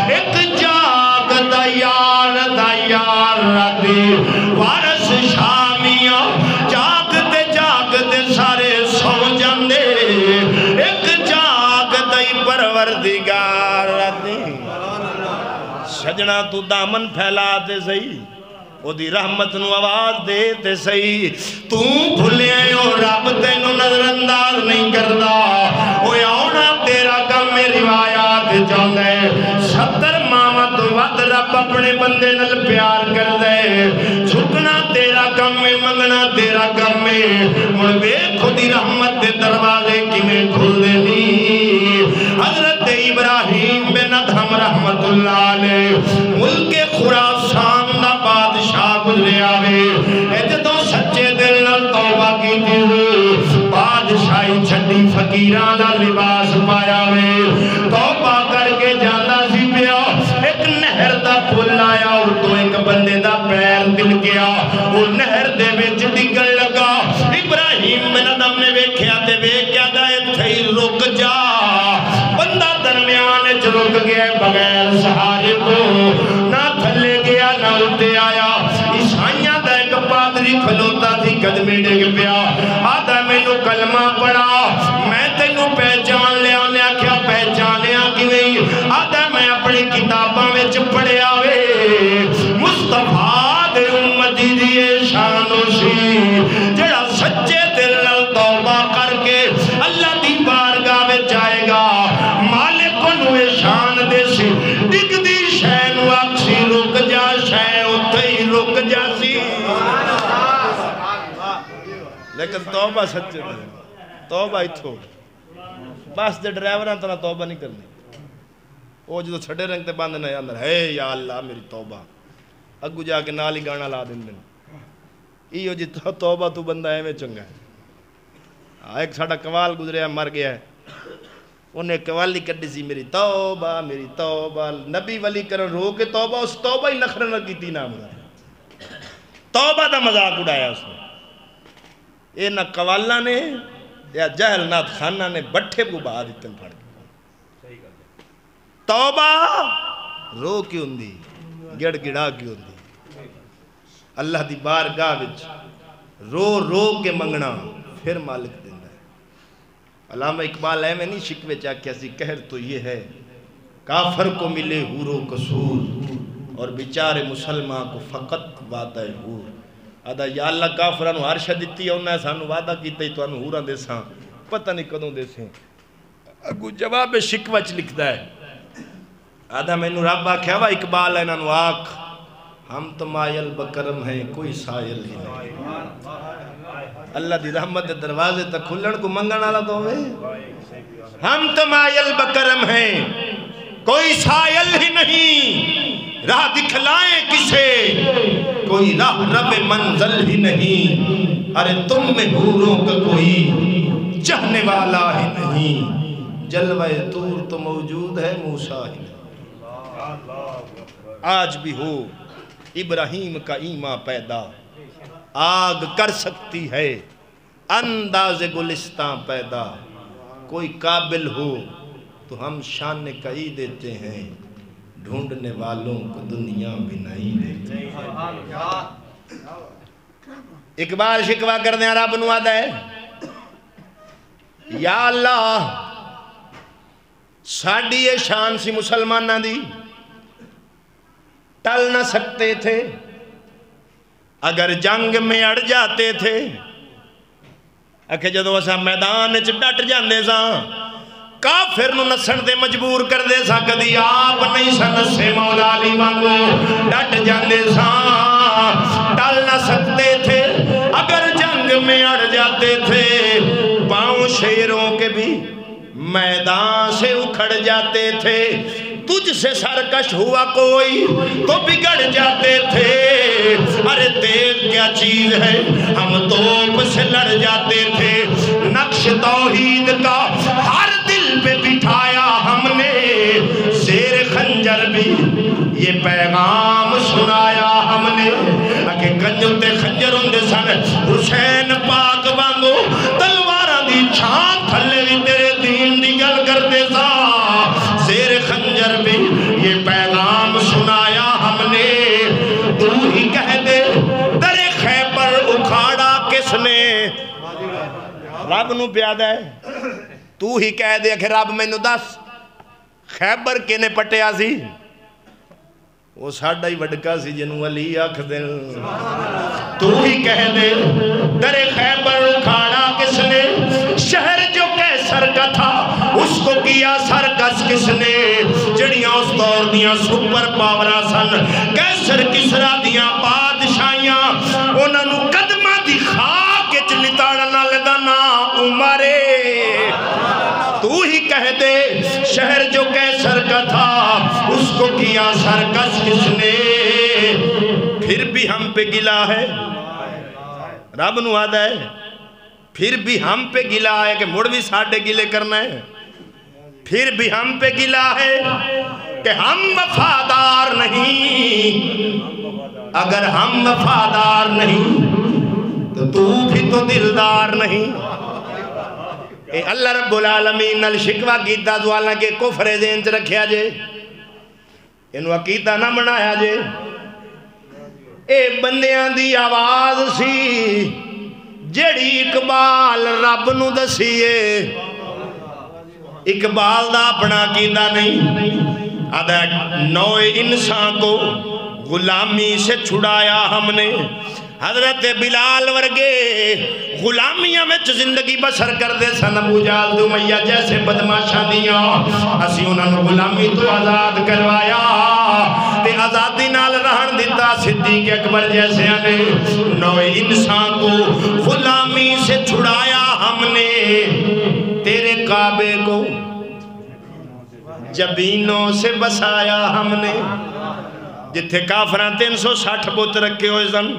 ایک جاگ دئی یار راتی وارس شامیاں جاگ دے سارے سو جاندے ایک جاگ دئی پروردگار راتی سجنا تو دامن پھیلا دے صحیح او دی رحمت نو آواز دے تے صحیح تو بھلے ہو رب تینو نظر انداز نہیں کردا او آنا تیرا کم میں روایات چاہتا ہے 70 ماما تو ود رب اپنے بندے نل پیار کر دے جھکنا تیرا کم میں منگنا تیرا کم میں مڑ بے خودی رحمت دے دروازے کی میں کھل دے نی حضرت ابراہیم بن ادھم رحمت اللہ علیہ ملک خراسان دا بادشاہ گزرے آوے ایتے تو سچے دل نل توبہ کی تیزو بادشاہی چھٹی فقیرانا لباس پایا وے توبہ کر کے جانا سی پیا ایک نہر دا پھول آیا اور تو ایک بندے دا پیر دل گیا وہ نہر دے وچ ڈگن لگا بھی کھلوتا تھی قدمے ڈگ پیا آدھا مینوں کلمہ پڑھا میں تینوں پہچان لیا انہیں آکھیا پہچانیا کیویں آدھا میں اپنی کتاباں وچ پڑھیا وے مصطفیٰ دے امتی دی شان سی جڑا سچے دل نال توبہ کر کے اللہ دی بارگاہ وچ جائے گا مالک نو شان دے سی ڈگ دی شے نو آکسی رک جا شے اوتھے ہی رک جا سی لیکن توبہ سچے دل توبہ ایتھوں بس دے ڈرائیوراں طرح توبہ نہیں کرنی وہ جو چھڑے رنگ تے باندھنا ہے اندر ہے یا اللہ میری توبہ اگو جا کے نال ہی گانا لا دیں ایو جی توبہ تو بندہ ہے میں چنگا ہے ایک ساڑا قوال گزریا مر گیا ہے انہیں قوالی کٹی سی میری توبہ نبی ولی کرن رو کے توبہ اس توبہ ہی نخرن رکھی تھی نام رہا توبہ دا مذاق اڑایا اس نے اے نہ قوالہ نے یا جہل نات خانہ نے بٹھے کو باہر اتن پھڑ گئے توبہ رو کیوں دی گڑ گڑا کیوں دی اللہ دی بارگاہ وچ رو رو کے منگنا پھر مالک دینا ہے علامہ اقبال ہے میں نہیں شکوے چاکیا سی کہر تو یہ ہے کافر کو ملے حور و قصور اور بیچارے مسلمان کو فقط وعدہ حور آدھا یا اللہ کافرانو ہر شہ دیتی ہے انہیں سانو وعدہ کیتا ہی تو انہوں حوراں دے ساں پتہ نہیں کدوں دے سیں اگو جواب شکوچ لکھتا ہے آدھا میں نو رب آکھیا وا اقبال ہے نانو آکھ ہم تو مائل بکرم ہیں کوئی سائل ہی نہیں اللہ دی رحمت دروازے تک کھلن کو منگن آلا تو ہوئے ہم تو مائل بکرم ہیں کوئی سائل ہی نہیں راہ دکھلائیں کسے کوئی راہ رب منزل ہی نہیں ارے تم میں حوروں کا کوئی چہنے والا ہی نہیں جلوہ طور تو موجود ہے موسیٰ ہی نہیں آج بھی ہو ابراہیم کا ایمان پیدا آگ کر سکتی ہے انداز گلستان پیدا کوئی قابل ہو تو ہم شان کئی دیتے ہیں ڈھونڈنے والوں کو دنیا بھی نہیں دیتے اقبال شکوا کرنے رب نو آدھا ہے یا اللہ ساڑی یہ شان سی مسلمانہ دی ٹل نہ سکتے تھے اگر جنگ میں اڑ جاتے تھے اکھے جدو اسا میدان چ ڈٹ جاندے ساں کافر نو نسن دے مجبور کر دے سا کدی آپ نہیں سا نسے مولا علی مانگو ڈٹ جاندے ساں ٹل نہ سکتے تھے اگر جنگ میں اڑ جاتے تھے پاؤں شیروں کے بھی میدان سے اکھڑ جاتے تھے تجھ سے سرکش ہوا کوئی تو بگڑ جاتے تھے ارے تیغ کیا چیز ہے ہم توپ سے لڑ جاتے تھے نقش توحید کا ہر دل پہ بٹھایا ہم نے زیر خنجر بھی یہ پیغام سنایا ہم نے کہ کنجل تے خنجر اندے سن حسین پاک وانگو تلواراں دی چھان تھلے بھی تیرے دین دی گل کر دے سا زیر خنجر بھی یہ پیغام سنایا ہم نے تو ہی کہہ دے در خیبر اکھاڑا کس نے رب نو پیادہ ہے تو ہی کہہ دے کہ رب میں نو دس خیبر کینے پٹیا سی وہ ساڑھا ہی وڈکا سی جنو علی آکھ دل تو ہی کہہ دے در خیبر اکھاڑا کس نے شہر جو کیسر کا تھا اس کو کیا سرکس کس نے جڑیاں اس دور دیاں سپر پاورا سن کیسر کسرا دیاں بادشاہیاں انہاں نو قدمہ دی خاک کے چلتاڑنا لدانا عمرے تو ہی کہہ دے شہر جو کیسر کا تھا اس کو کیا سرکس کس نے پھر بھی ہم پہ گلا ہے رب نو آدھا ہے پھر بھی ہم پہ گلا ہے کہ مڑ بھی ساڑھے گلے کرنا ہے پھر بھی ہم پہ گلا ہے کہ ہم وفادار نہیں اگر ہم وفادار نہیں تو بھی تو دلدار نہیں اے اللہ رب العالمین نل شکوہ کیتا دوالا کے کفر ذہن چ رکھیا جے انہوں عقیدہ نہ بنایا جے اے بندیاں دی آواز سی جیڑی اقبال رب نو دسیے اقبال دا اپنا کیندہ نہیں آدھا نوع انسان کو غلامی سے چھڑایا ہم نے حضرت بلال ورگے غلامیاں میں زندگی بسر کر دے سن ابو جہل تے امیہ جیسے بدماشاں دیاں اسی انہاں نوں غلامی تو آزاد کروایا تے آزادی نال رہن دیتا صدیق اکبر جیسے نے نوع انسان کو غلامی سے چھڑایا ہم نے تیرے کعبے کو جبینوں سے بسایا ہم نے جتھے کافران 360 بت رکھے ہوئے سن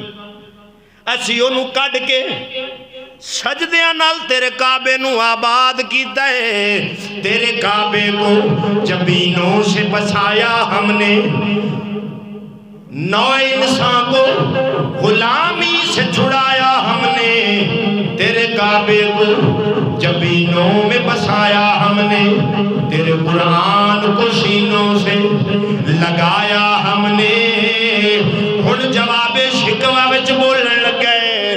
اسی انہوں کڈ کے سجدیاں نال تیرے کعبے نو آباد کیتا ہے تیرے کعبے کو جبینوں سے بسایا ہم نے نوع انسان کو غلامی سے چھڑایا ہم نے تیرے کعبے کو جبینوں میں بسایا ہم نے تیرے قرآن کو سینوں سے لگایا ہم نے ہن جواب شکوہ وچ بولن لگ گئے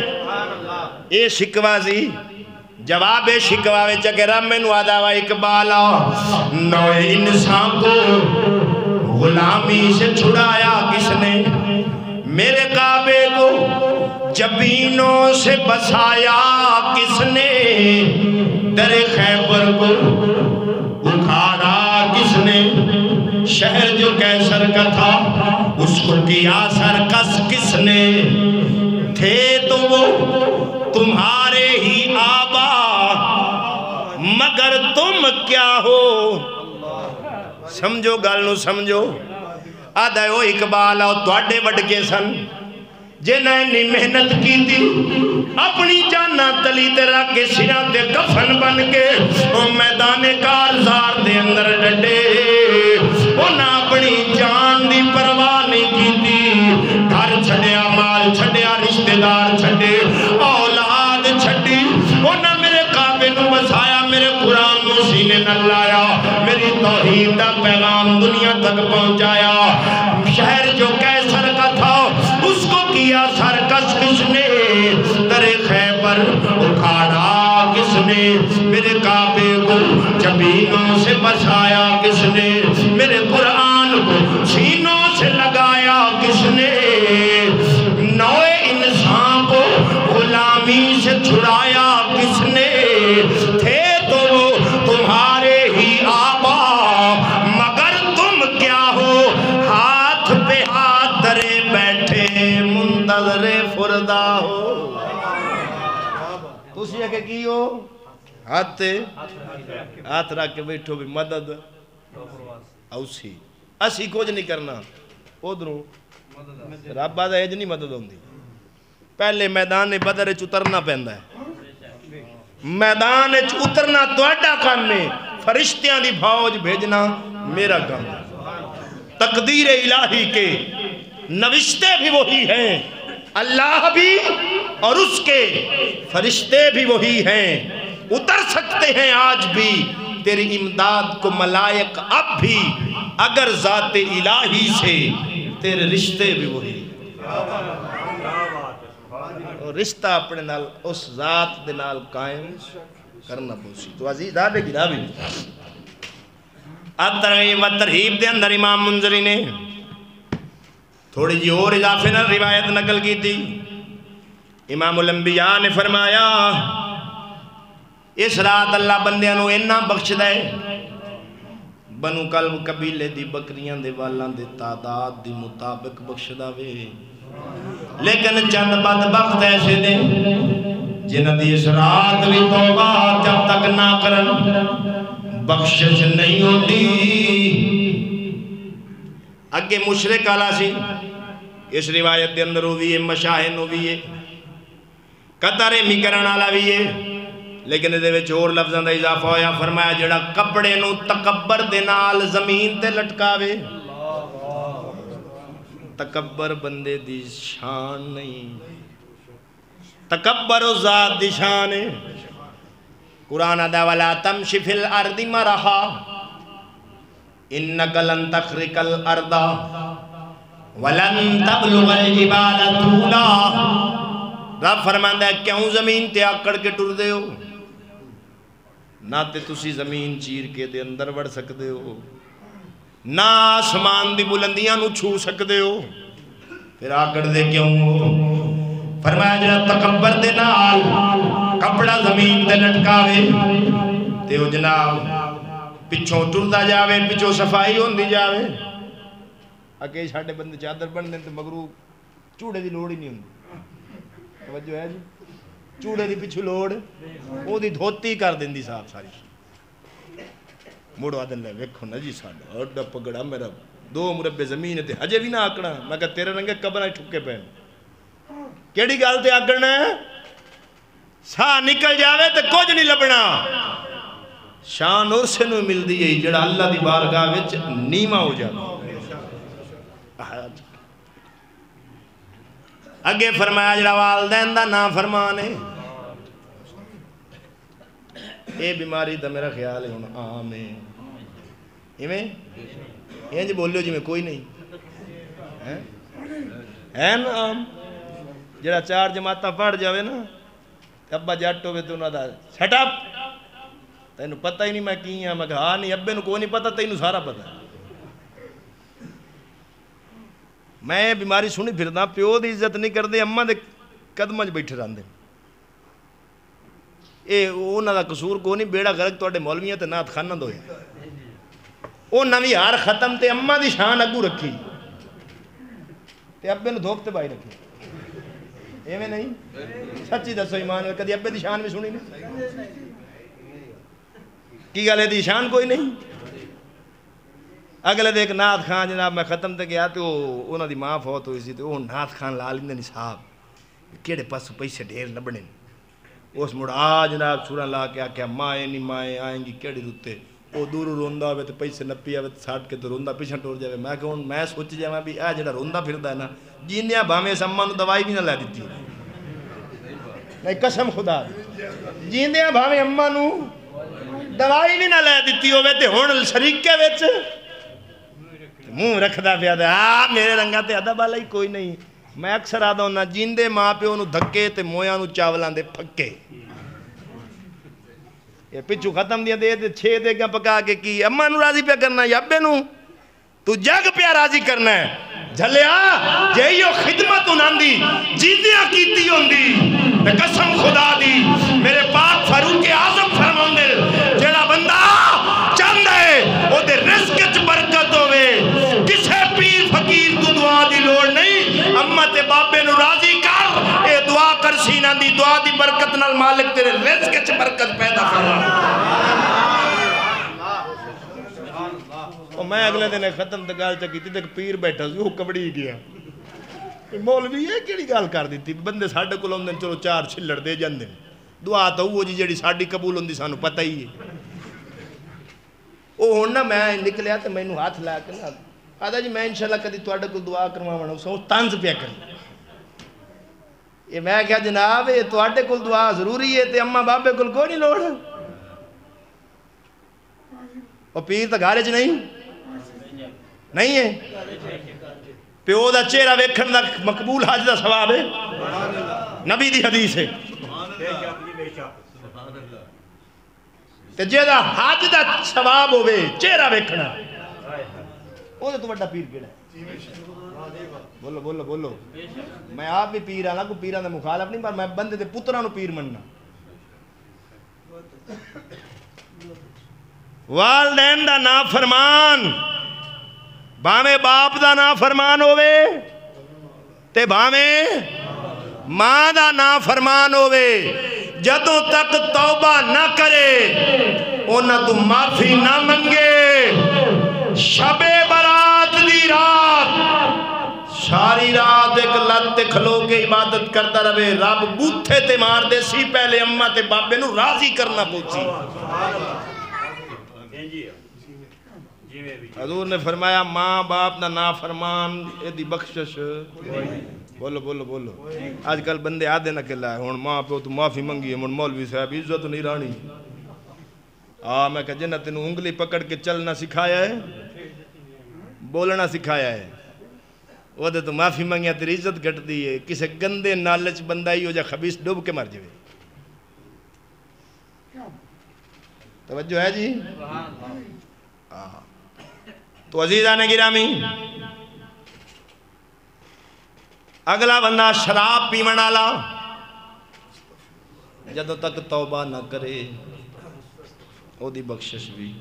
اے شکوہ سی جواب شکوہ وچ کہ رب مینوں آدا وا اقبالا نوع انسان کو غلامی سے چھڑایا کس نے میرے کعبے کو جبینوں سے بسایا کس نے در خیبر کو اکھاڑا کس نے شہر جو کیسر کا تھا اس کو کیا سرکس کس نے تھے تو وہ تمہارے ہی آبا مگر تم کیا ہو سمجھو گالنو سمجھو آدھا او اقبال آؤ توڑے وڈ کے سن جنہیں نے محنت کی تھی اپنی جانا تلی تیرا کے سران دے کفن بن کے او میدان کارزار دے اندر ڈڈے انہاں اپنی جان دی پرواہ نہیں کی تھی گھر چھڑیا مال چھڑیا رشتہ دار چھڑے اولاد چھڑی انہاں میرے کعبے نو بسایا میرے قرآن نو سینے نہ لایا میری توحید دا پیغام دنیا تک پہنچایا شہر جو کیسر کا تھا اس کو کیا سرکس کس نے در خیبر اکھاڑا کس نے میرے کعبے کو جبینوں سے بسایا کس نے میرے قرآن کو سینوں سے لگایا کس نے نوع انسان کو غلامی سے چھڑایا کس نے تھے تو وہ تمہارے ہی آبا مگر تم کیا ہو ہاتھ پہ ہاتھ درے بیٹھے منتظر فردہ ہو تُسی ہے کہ کی ہو ہاتھ رکھ کے بیٹھو بھی مدد اوسی اسی کچھ نہیں کرنا ادھروں رب آدھا ایج نہیں مدد ہوندی پہلے میدان بدر اترنا پہندا ہے میدان اترنا توڑا کام میں فرشتیاں دی بھاوج بھیجنا میرا کام تقدیر الہی کے نوشتے بھی وہی ہیں اللہ بھی اور اس کے فرشتے بھی وہی ہیں اتر سکتے ہیں آج بھی تیری امداد کو ملائک اب بھی اگر ذات الہی سے تیرے رشتے بھی وہی اور رشتہ اپنے نال اس ذات دے نال قائم کرنا پوسی تو عزیز آدھے گرا بھی ترغیب و ترہیب دے اندر امام منذری نے تھوڑی جی اور اضافے نہ روایت نقل کی تھی امام الانبیاء نے فرمایا اس رات اللہ بندیاں نو اینا بخش دے بنو کلب قبیلے دی بکریاں دے والاں دے تعداد دی مطابق بخش داوے لیکن چند بدبخت ایسے دے جنہ دی اس رات بھی توبہ جب تک نہ کرن بخشش نہیں ہوتی اگے مشرک آلا سی اس روایت دے اندر ہوئی ہے مشاہن ہوئی ہے قطر مکرن آلا بھی ہے لیکن دے وچ اور لفظاں دا اضافہ ہویا فرمایا جڑا کپڑے نو تکبر دے نال زمین تے لٹکاوے تکبر بندے دی شان نہیں تکبر و ذات دی شان ہے قرآن ادا ولا تمشی فی الارض مرحا انک لن تخرق الارض وَلَن تَبْلُغَ الْجِبَالَ طُولًا رب فرماندا ہے کیوں زمین تے آکڑ کے ٹر دے ہو؟ نہ تے تسی زمین چیر کے دے اندر وڑ سکدے ہو، نہ آسمان دی بلندیاں نو چھو سکدے ہو، پھر آکڑ دے کیوں ہو؟ فرمایا جناب تکبر دے نال کپڑا زمین تے لٹکاوے تے وہ جناب پچھوں ٹردا جاوے، پچھوں صفائی ہوندی جاوے۔ اکے ساڈے بندے چادر بن دین تے مگرو چوڑے دی لوڑ ہی نہیں ہوندی، توجہ ہے جی، چوڑے دی پچھو لوڑ او دی دھوتی کر دیندی صاحب ساری، موڑو آدن لے ویکھو نا جی ساڈا اڈا پگڑا میرا 2 مربع زمین تے ہجے بھی نہ آکڑا، میں کہ تیرے رنگے قبراں ٹھکے پے کیڑی گل تے آکڑنا ہے؟ ساہ نکل جاوے تے کچھ نہیں لبنا۔ شان اسے نو ملدی ہے جڑا اللہ دی بارگاہ وچ نیواں ہو جاوے۔ اگے فرمایا جڑا والدین دا نافرمان ہے، اے بیماری دا میرا خیال ہے ہن عام ہے، ایویں انج بولو جی میں کوئی نہیں ہے نا عام، جڑا 4 جماعتاں پڑھ جاوے نا ابا جٹ ہوئے تو انہاں دا سیٹ اپ تینوں پتہ ہی نہیں میں کی ہاں، میں کہا ہاں نہیں ابے نو کوئی نہیں پتہ، تینوں سارا پتہ۔ میں بیماری سنی پھردا پیو دی عزت نہیں کردے، اماں دے قدماں 'چ بیٹھے رہندے، اے انہاں دا قصور کوئی نہیں، بیڑا غرق تواڈے مولویاں تے نعت خاناں دا ہویا، او نویں ہار ختم تے اماں دی شان اگوں رکھی تے ابے نو دھوپ تے بائی رکھی، ایویں نہیں؟ سچی دسو ایمان کدی ابے دی شان بھی سنی نہیں؟ کی گل ہے دی شان کوئی نہیں؟ اگلے دے ایک نعت خان جناب میں ختم تے گیا تو انہاں دی ماں فوت ہوئی سی تو وہ نعت خان لا لیندے نہیں صاحب کیڑے پاسوں پیسے ڈھیر لبنے، اس مڑ آ جناب سوراں لا کے آکھیا مائیں نہیں مائیں آئیں گی کیڑی رتے، وہ دور روندا ہوئے تو پیسے نپی آوے ساٹ کے تو روندا پیچھے ٹور جاوے۔ میں کہ ہن میں سوچ جاواں بھی آ جڑا روندا پھردا ہے نا جیندیاں بھاویں اس اماں نو دوائی بھی نہ لے دتی، نہیں قسم خدا دی جیندیاں بھاویں اماں نو دوائی بھی نہ لے دتی ہوئے تے ہن شریکے وچ منہ رکھدا پیا تے آ میرے رنگا تے ادب والا ہی کوئی نہیں۔ میں اکثر آدا ہوں جیندے ماں پیو نو دھکے تے مویاں نو چاولاں دے پھکے، یہ پچھو ختم دیا دے 6 دیگاں پکا کے کی اماں نو راضی پیا کرنا یا ابے نو تو جگ پیا راضی کرنا ہے جھلیا جیو خدمت انہاں دی جیندیاں کیتی ہوندی تے قسم خدا دی میرے پاک فاروق اعظم فرماندے جڑا بندہ چاہندا ہے او دے رزق وچ برکت ہوے، کسے پیر فقیر تو دعا دی لوڑ نہیں، اماں تے بابے نو راضی کر، اے دعا کر سینہ دی دعا دی برکت نال مالک تیرے رزق وچ برکت پیدا فرما۔ میں اگلے دن ختم تے گل چ کیتی تے پیر بیٹھا سی وہ کبڑی گیا، مولوی یہ کیڑی گل کر دیتی، بندے ساڈے کول اوندے چلو 4 چھلڑ دے جاندے، دعا تو وہ جی جڑی ساڈی قبول ہوندی سانو پتہ ہی ہے۔ وہ ہن نا میں نکلیا تے مینوں ہاتھ لا کے نا آدا جی میں انشاءاللہ کدی تواڈے کول دعا کرواونا، سو طنز پیا کر، یہ میں کہا جناب یہ تواڈے کول دعا ضروری ہے تے اماں بابے کول کوئی نہیں لوڑ، وہ پیر تے گھر وچ نہیں ہے، پیو دا چہرہ ویکھن دا مقبول حج دا ثواب ہے، نبی دی حدیث ہے، تے جیڑا حج دا ثواب ہوے چہرہ ویکھنا او تے تو بڑا پیر کیڑا ہے؟ بولو بولو بولو، میں آپ بھی پیر ہاں، کوئی پیراں دا مخالف نہیں، پر میں بندے دے پتراں نو پیر مننا۔ والدین دا نافرمان بھاویں باپ دا نافرمان ہوے تے بھاویں ماں دا نافرمان ہوے، جدوں تک توبہ نہ کرے انہاں تو معافی نہ منگے، شب برات دی رات ساری رات ایک لت کھلو کے عبادت کرتا رہے، رب بوتھے تے مار دے سی، پہلے اماں تے بابے نو راضی کرنا پوچھی۔ حضور نے فرمایا ماں باپ دا نافرمان اے دی بخشش، بولو بولو بولو، آج کل بندے آدھے نہ کلا ہے ہون ماں پیو تو معافی منگی ہے، مولوی صاحب عزت نہیں رانی، میں کہا جنہ تینوں انگلی پکڑ کے چلنا سکھایا ہے، بولنا سکھایا ہے، وہ تو معافی منگیا تیری عزت گھٹ دی ہے. کسے گندے نالچ بندہ ہی ہو جا خبیث ڈوب کے مر جائے. توجہ ہے جی. تو عزیزان گرامی اگلا بندہ شراب پیون والا جدوں تک توبہ نہ کرے او دی بخشش بھی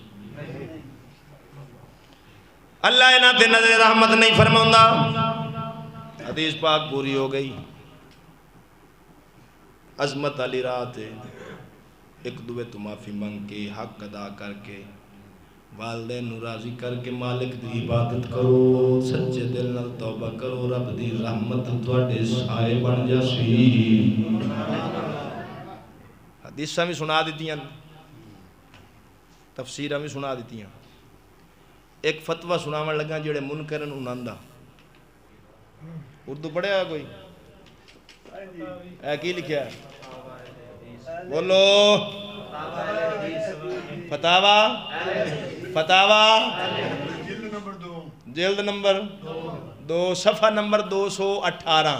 اللہ انہاں تے نظر رحمت نہیں فرماوندا. حدیث پاک پوری ہو گئی. عظمت علی رات ایک دوے تو معافی منگ کے حق ادا کر کے والدین نو راضی کر کے مالک دی عبادت کرو. سچے دل نال توبہ کرو. رب دی رحمت تواڈے سائے بن جاسی. حدیثاں بھی سنا دیتیاں تفسیراں بھی سنا دیتیاں. ایک فتویٰ سناون لگا جڑے منکرن انہاں دا. اردو پڑھیا ہے کوئی؟ اے کی لکھیا ہے؟ بولو. فتاوا جلد نمبر 2 صفحہ نمبر 218.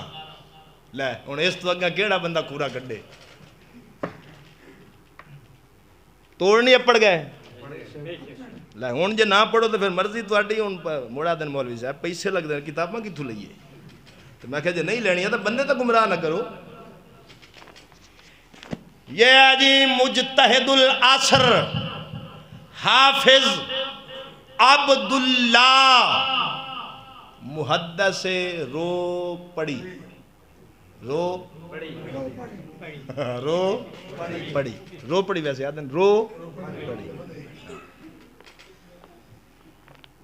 لے ہن اس تو اگا کیڑا بندہ کورا کڈے. توڑ نہیں اپڑ گئے. لے ہن جے نہ پڑھو تو پھر مرضی تواڈی. ہن موڑا دن مولوی صاحب پیسے لگ دے کتاباں کتھوں لئیے. تو میں کہا جے نہیں لینی ہے تو بندے تو گمراہ نہ کرو. یہ ہے جی مجتہد العصر حافظ عبداللہ محدث رو پڑی ویسے یاد ہے رو پڑی.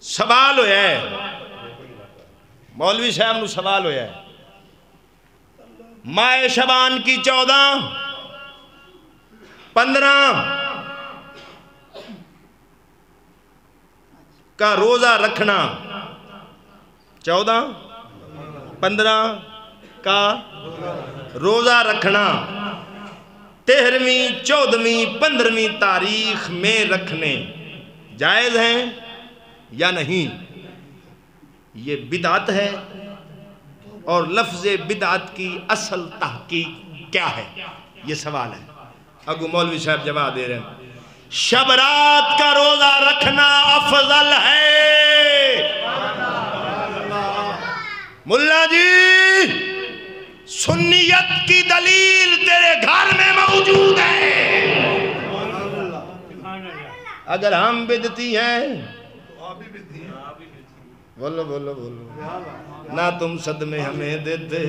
سوال ہویا ہے مولوی صاحب نو سوال ہویا ہے. ماہ شعبان کی 14 15 کا روزہ رکھنا 14 15 کا روزہ رکھنا 13ویں 14ویں 15ویں تاریخ میں رکھنے جائز ہیں یا نہیں؟ یہ بدعت ہے اور لفظ بدعت کی اصل تحقیق کیا ہے؟ یہ سوال ہے. اگو مولوی صاحب جواب دے رہے ہیں. شب رات کا روزہ رکھنا افضل ہے. ملا جی سنیت کی دلیل تیرے گھر میں موجود ہے. اگر ہم بدعتی ہیں بولو بولو بولو. نہ تم صدمے ہمیں دیتے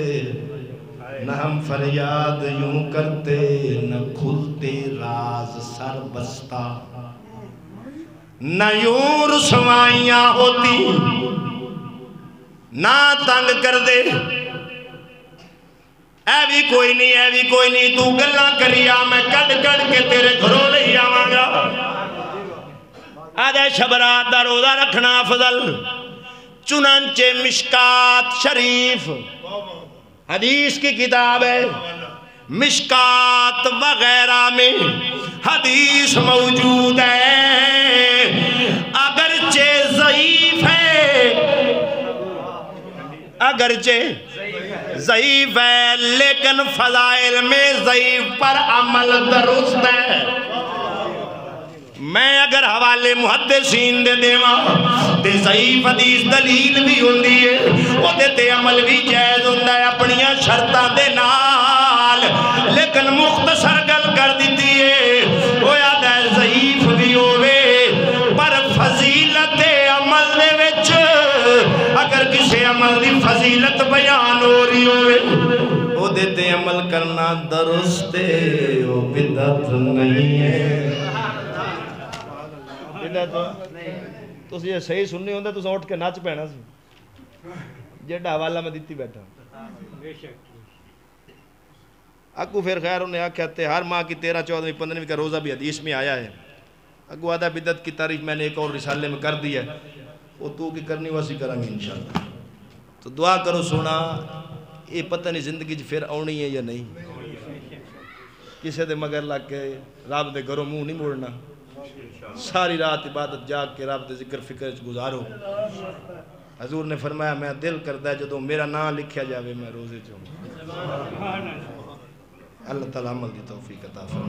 نہ ہم فریاد یوں کرتے نہ کھلتے راز سر بستہ نہ یوں رسوائیاں ہوتی نہ تنگ کر دے. اے بھی کوئی نہیں تو گلہ کریا میں کڑ کے تیرے گھروں لے آواں گا. آدھے شب رات دا روزہ رکھنا افضل. چنانچہ مشکات شریف حدیث کی کتاب ہے. مشکات وغیرہ میں حدیث موجود ہے. اگرچہ ضعیف ہے لیکن فضائل میں ضعیف پر عمل درست ہے. میں اگر حوالے محدثین دے دیواں تے ضعیف حدیث دلیل بھی ہوندی ہے وہ تے عمل بھی جائز ہوندا ہے اپنیاں شرطاں دے نال. لیکن مختصر گل کر دیتی ہے وہ یاد ہے ضعیف بھی ہوئے پر فضیلت عمل دے وچ اگر کسی عمل دی فضیلت بیان ہو رہی ہوئے وہ تے عمل کرنا درست ہے وہ بدعت نہیں ہے. تو یہ صحیح سننی ہوندے تو اٹھ کے نچ پینا سی. جیڑا حوالہ میں دیتی بیٹھا. اگو پھر خیر انہیں آکھا تے ہر ماہ کی 13 14 15 کا روزہ بھی حدیث میں آیا ہے. اگو آدھا بدعت کی تعریف میں نے ایک اور رسالے میں کر دی ہے وہ تو کی کرنی ویسی کریں گے انشاءاللہ. تو دعا کرو سونا یہ پتہ نہیں زندگی پھر آنی ہے یا نہیں. کسے دے مگر لگ کے رب دے گھروں منہ نہیں موڑنا. ساری رات عبادت جاگ کے رب دے ذکر فکر گزارو. حضور نے فرمایا میں دل کردہ ہے جدو میرا نام لکھیا جاوے میں روزے چوں اللہ تعالیٰ عمل دی توفیق عطا فرمائے